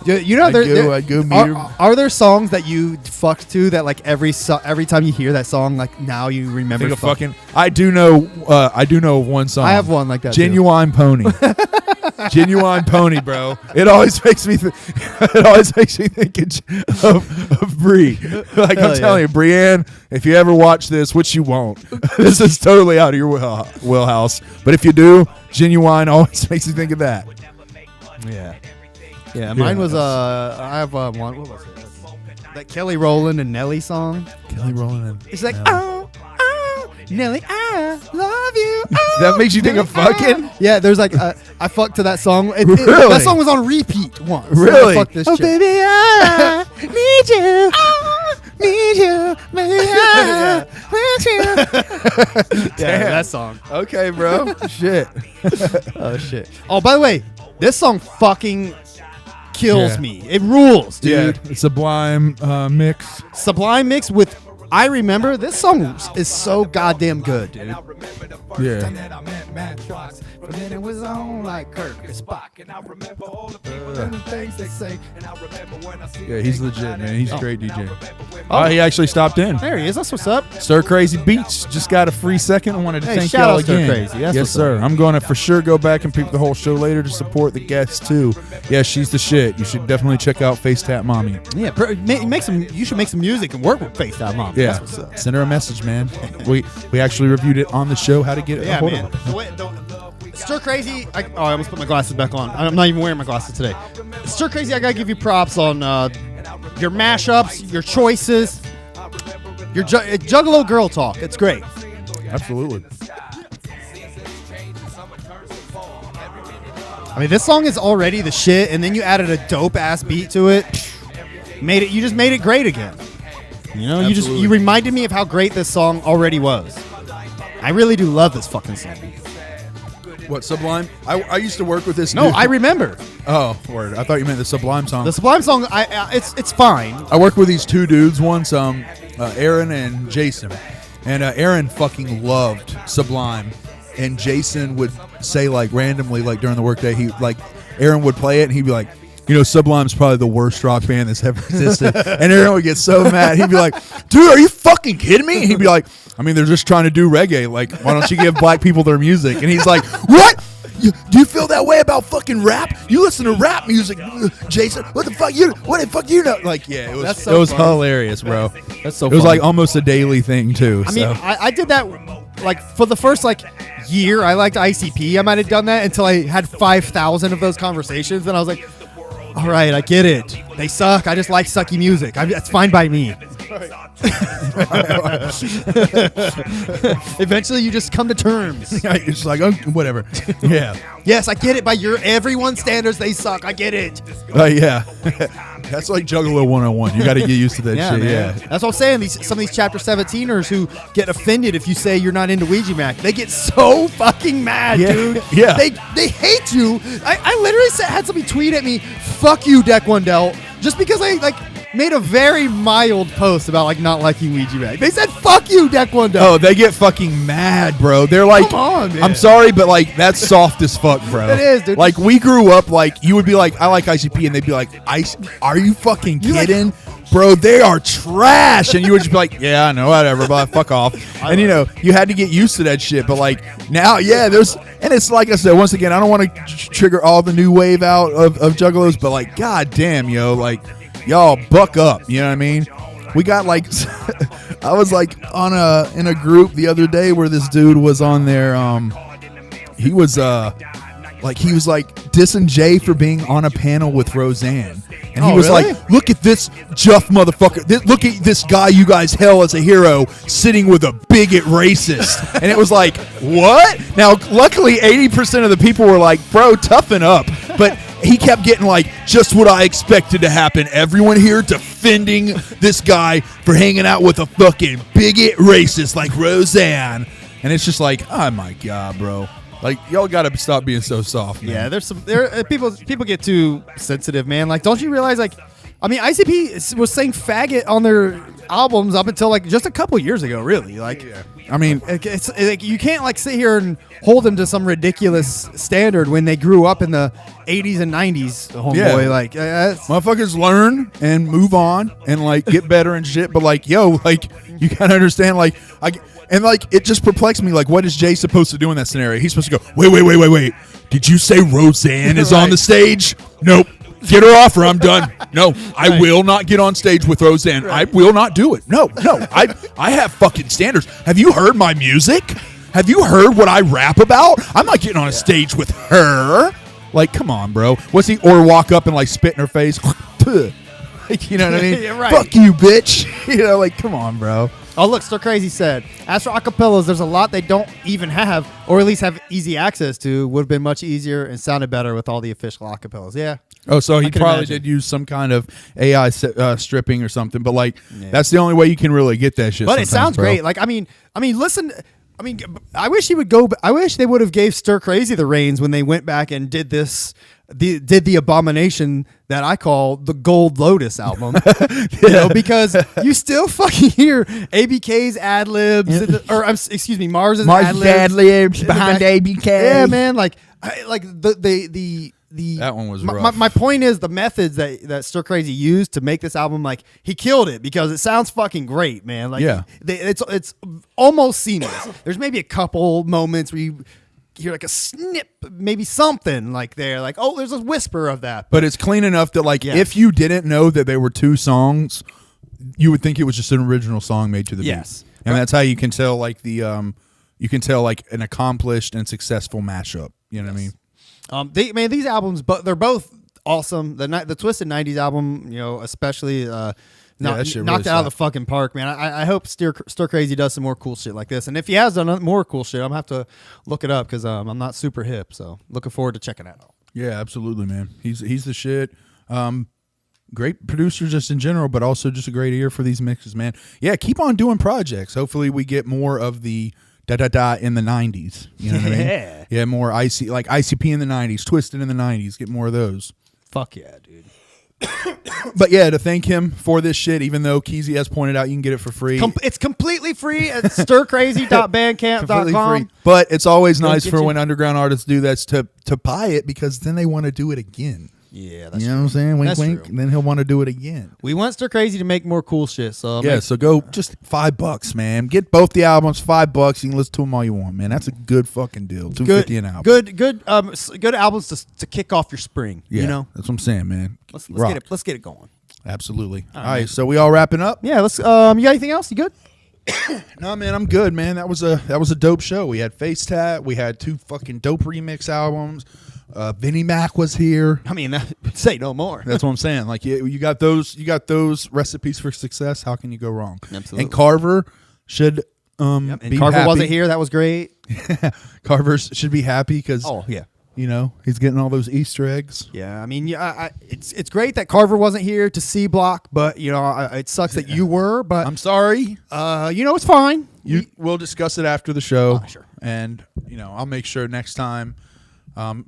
[SPEAKER 1] You know,
[SPEAKER 2] I'd go meet her.
[SPEAKER 1] are there songs that you fucked to that like every time you hear that song, like now you remember?
[SPEAKER 2] Think of fucking. I do know one song.
[SPEAKER 1] I have one like that. too.
[SPEAKER 2] Genuine Pony. Genuine Pony, bro. It always makes me think of Bree. Like
[SPEAKER 1] Hell
[SPEAKER 2] I'm telling you, Brienne, if you ever watch this, which you won't, this is totally out of your wheelhouse. But if you do, Genuine always makes you think of that.
[SPEAKER 1] Yeah. Yeah, mine was I have one. What was it? That Kelly Rowland and Nelly song.
[SPEAKER 2] Kelly Rowland.
[SPEAKER 1] It's like, oh, Nelly, I love you. Oh,
[SPEAKER 2] That makes you think of
[SPEAKER 1] Nelly,
[SPEAKER 2] fucking?
[SPEAKER 1] Yeah, there's like I fucked to that song.
[SPEAKER 2] Really?
[SPEAKER 1] That song was on repeat once.
[SPEAKER 2] Really?
[SPEAKER 1] I fucked this
[SPEAKER 2] Oh,
[SPEAKER 1] chick.
[SPEAKER 2] baby,
[SPEAKER 1] I need you. I need you. Baby, I want you. Yeah, that song.
[SPEAKER 2] Okay, bro. Shit.
[SPEAKER 1] Oh shit. Oh, by the way, this song fucking kills
[SPEAKER 2] Yeah.
[SPEAKER 1] me. It rules, dude.
[SPEAKER 2] Yeah, Sublime mix.
[SPEAKER 1] Sublime mix with I Remember. This song is so goddamn good, dude.
[SPEAKER 2] Yeah.
[SPEAKER 6] But then it was on like Kirk and Spock, and I remember all the people and the things they say, and I remember when I see.
[SPEAKER 2] Yeah, he's legit, man. He's a great DJ. Oh, he actually stopped in.
[SPEAKER 1] There he is. That's what's up.
[SPEAKER 2] Stircrazy Beats just got a free second. I wanted to
[SPEAKER 1] Hey,
[SPEAKER 2] thank
[SPEAKER 1] shout
[SPEAKER 2] y'all
[SPEAKER 1] out
[SPEAKER 2] again.
[SPEAKER 1] Stircrazy. That's
[SPEAKER 2] Yes,
[SPEAKER 1] what's
[SPEAKER 2] sir. I'm going to for sure go back and peep the whole show later to support the guests too. Yeah, she's the shit. You should definitely check out Facetatmami.
[SPEAKER 1] Yeah, make some. You should make some music and work with Facetatmami.
[SPEAKER 2] Yeah,
[SPEAKER 1] That's what's up.
[SPEAKER 2] send her a message, man. we actually reviewed it on the show. How to get a
[SPEAKER 1] Yeah,
[SPEAKER 2] hold
[SPEAKER 1] man.
[SPEAKER 2] of her.
[SPEAKER 1] Stircrazy. I almost put my glasses back on. I'm not even wearing my glasses today. Stircrazy, I gotta give you props on your mashups, your choices, your Juggalo girl talk. It's great.
[SPEAKER 2] Absolutely.
[SPEAKER 1] I mean, this song is already the shit, and then you added a dope ass beat to it. You just made it great again. You know,
[SPEAKER 2] Absolutely.
[SPEAKER 1] you reminded me of how great this song already was. I really do love this fucking song.
[SPEAKER 2] What, Sublime? I used to work with this
[SPEAKER 1] No,
[SPEAKER 2] dude.
[SPEAKER 1] I remember
[SPEAKER 2] Oh, word. I thought you meant the Sublime song.
[SPEAKER 1] the Sublime song. It's fine.
[SPEAKER 2] I worked with these two dudes once, Aaron and Jason. And Aaron fucking loved Sublime. And Jason would say, like, randomly, like, during the workday, Aaron would play it, and he'd be like, Sublime's probably the worst rock band that's ever existed. And Aaron would get so mad. He'd be like, dude, are you fucking kidding me? And he'd be like, I mean, they're just trying to do reggae. Like, why don't you give black people their music? And he's like, what? Do you feel that way about fucking rap? You listen to rap music, Jason. What the fuck you know? Like, yeah, it was
[SPEAKER 1] That's so funny.
[SPEAKER 2] hilarious, bro.
[SPEAKER 1] That's so.
[SPEAKER 2] It was
[SPEAKER 1] funny.
[SPEAKER 2] like almost a daily thing too.
[SPEAKER 1] I mean, I did that like for the first year. I liked ICP. I might have done that until I had 5,000 of those conversations. Then I was like, all right, I get it. They suck. I just like sucky music. That's fine by me. Eventually, you just come to terms.
[SPEAKER 2] it's like, oh, whatever. Yeah.
[SPEAKER 1] Yes, I get it. By everyone's standards, they suck. I get it.
[SPEAKER 2] Yeah. That's like Juggalo 101. You got to get used to that shit.
[SPEAKER 1] man.
[SPEAKER 2] Yeah.
[SPEAKER 1] That's what I'm saying. Some of these Chapter 17ers who get offended if you say you're not into Ouija Mac, they get so fucking mad, dude.
[SPEAKER 2] Yeah.
[SPEAKER 1] They hate you. I literally had somebody tweet at me, "Fuck you, Deck One Delt," just because I made a very mild post about not liking Ouija Mac. They said, "Fuck you, Deck One Delt."
[SPEAKER 2] Oh, they get fucking mad, bro. They're like,
[SPEAKER 1] Come on, man.
[SPEAKER 2] I'm sorry, but that's soft as fuck, bro.
[SPEAKER 1] It is, dude.
[SPEAKER 2] Like, we grew up, you would be like, I like ICP, and they'd be like, are you fucking kidding? Bro, they are trash. And you would just be like, yeah, I know, whatever, but fuck off. And, you had to get used to that shit. But, now, yeah, and it's like I said, once again, I don't want to trigger all the new wave out of Juggalos, but, god damn, y'all buck up. You know what I mean? We got I was in a group the other day where this dude was on there. He was dissing Jay for being on a panel with Roseanne. And he was
[SPEAKER 1] really?
[SPEAKER 2] like, look at this Juff motherfucker. Look at this guy you guys hail as a hero sitting with a bigot racist. And it was like, what? Now, luckily, 80% of the people were like, bro, toughen up. But he kept getting just what I expected to happen. Everyone here defending this guy for hanging out with a fucking bigot racist like Roseanne. And it's just oh my God, bro. Y'all gotta stop being so soft, man.
[SPEAKER 1] Yeah, people get too sensitive, man. Don't you realize ICP was saying faggot on their albums up until just a couple years ago, really.
[SPEAKER 2] I mean,
[SPEAKER 1] it's you can't sit here and hold them to some ridiculous standard when they grew up in the 80s and 90s, homeboy.
[SPEAKER 2] Motherfuckers learn and move on and get better and shit. But you gotta understand it just perplexed me. What is Jay supposed to do in that scenario? He's supposed to go, wait. Did you say Roseanne is on the stage? Nope. Get her off or I'm done. No, I will not get on stage with Roseanne. I will not do it. No. I have fucking standards. Have you heard my music? Have you heard what I rap about? I'm not getting on a stage with her. Come on, bro. What's he or walk up and spit in her face? You know what I mean?
[SPEAKER 1] Yeah, right.
[SPEAKER 2] Fuck you, bitch. Come on, bro.
[SPEAKER 1] Oh, look, Stircrazy said, as for acapellas, there's a lot they don't even have, or at least have easy access to. Would have been much easier and sounded better with all the official acapellas. Yeah.
[SPEAKER 2] Oh, so he
[SPEAKER 1] can
[SPEAKER 2] probably
[SPEAKER 1] imagine.
[SPEAKER 2] did use some kind of AI stripping or something, but that's the only way you can really get that shit.
[SPEAKER 1] But it sounds
[SPEAKER 2] bro.
[SPEAKER 1] great. Listen. I wish he would go. I wish they would have gave Stircrazy the reins when they went back and did the abomination that I call the Gold Lotus album. Because you still fucking hear ABK's ad libs, Mars's ad libs
[SPEAKER 2] behind ABK.
[SPEAKER 1] Yeah, man.
[SPEAKER 2] That one was rough.
[SPEAKER 1] My point is the methods that Stircrazy used to make this album, he killed it because it sounds fucking great, man. It's almost seamless. There's maybe a couple moments where you hear a snip, maybe something there, there's a whisper of that.
[SPEAKER 2] But it's clean enough that if you didn't know that they were two songs, you would think it was just an original song made to the beat.
[SPEAKER 1] Yes.
[SPEAKER 2] And that's how you can tell you can tell an accomplished and successful mashup. You know what I mean?
[SPEAKER 1] These albums, but they're both awesome. The Twisted 90s album, especially knocked
[SPEAKER 2] really
[SPEAKER 1] it out of
[SPEAKER 2] sucked.
[SPEAKER 1] the fucking park, man. I hope Stircrazy does some more cool shit like this. And if he has done more cool shit, I'm going to have to look it up because I'm not super hip. So looking forward to checking it out.
[SPEAKER 2] Yeah, absolutely, man. He's the shit. Great producer just in general, but also just a great ear for these mixes, man. Yeah, keep on doing projects. Hopefully we get more of the da in the 90s. You know what I mean? Yeah, more ICP in the 90s, Twisted in the 90s. Get more of those.
[SPEAKER 1] Fuck yeah, dude.
[SPEAKER 2] But yeah, to thank him for this shit, even though Keezy has pointed out you can get it for free.
[SPEAKER 1] It's completely free at stircrazy.bandcamp.com.
[SPEAKER 2] Completely free. But it's always nice for
[SPEAKER 1] you.
[SPEAKER 2] when underground artists do that to buy it because then they want to do it again.
[SPEAKER 1] Yeah, that's
[SPEAKER 2] you know what I'm saying? Wink,
[SPEAKER 1] That's
[SPEAKER 2] wink.
[SPEAKER 1] true.
[SPEAKER 2] Then he'll want to do it again.
[SPEAKER 1] We want Stircrazy to make more cool shit. So
[SPEAKER 2] Yeah, so go just $5, man. Get both the albums, $5. You can listen to them all you want, man. That's a good fucking deal. $2.50 an album.
[SPEAKER 1] Good albums to kick off your spring.
[SPEAKER 2] Yeah,
[SPEAKER 1] You know,
[SPEAKER 2] that's what I'm saying, man.
[SPEAKER 1] let's
[SPEAKER 2] Rock.
[SPEAKER 1] get it. Let's get it going.
[SPEAKER 2] Absolutely. All
[SPEAKER 1] right.
[SPEAKER 2] right, so we all wrapping up?
[SPEAKER 1] Yeah, let's. You got anything else? You good?
[SPEAKER 2] No, man, I'm good, man. That was a dope show. We had Facetat. We had 2 fucking dope remix albums. Vinnie Mac was here.
[SPEAKER 1] I mean, say no more.
[SPEAKER 2] That's what I'm saying. You got those recipes for success. How can you go wrong?
[SPEAKER 1] Absolutely.
[SPEAKER 2] And Carver should
[SPEAKER 1] And
[SPEAKER 2] be
[SPEAKER 1] Carver
[SPEAKER 2] happy.
[SPEAKER 1] wasn't here. That was great.
[SPEAKER 2] Carver should be happy because
[SPEAKER 1] Oh yeah.
[SPEAKER 2] You know, he's getting all those Easter eggs.
[SPEAKER 7] Yeah, I mean, yeah, it's great that Carver wasn't here to C Block, but you know, it sucks that you were. But
[SPEAKER 2] I'm sorry.
[SPEAKER 7] you know, it's fine.
[SPEAKER 2] We'll discuss it after the show.
[SPEAKER 7] Sure.
[SPEAKER 2] And you know, I'll make sure next time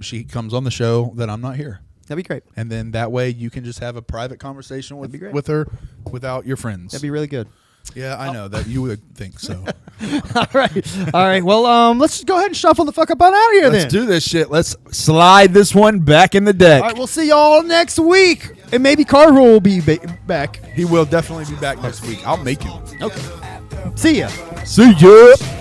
[SPEAKER 2] she comes on the show that I'm not here.
[SPEAKER 7] That'd be great.
[SPEAKER 2] And then that way you can just have a private conversation
[SPEAKER 7] That'd be great.
[SPEAKER 2] with her without your friends.
[SPEAKER 7] That'd be really good.
[SPEAKER 2] Yeah, I know that you would think so.
[SPEAKER 7] All right. Well, let's just go ahead and shuffle the fuck up on out of here.
[SPEAKER 2] Let's
[SPEAKER 7] then.
[SPEAKER 2] do this shit. Let's slide this one back in the deck.
[SPEAKER 7] All right, we'll see y'all next week, and maybe Carver will be back.
[SPEAKER 2] He will definitely be back next week. I'll make him.
[SPEAKER 7] Okay. See ya.
[SPEAKER 2] See ya.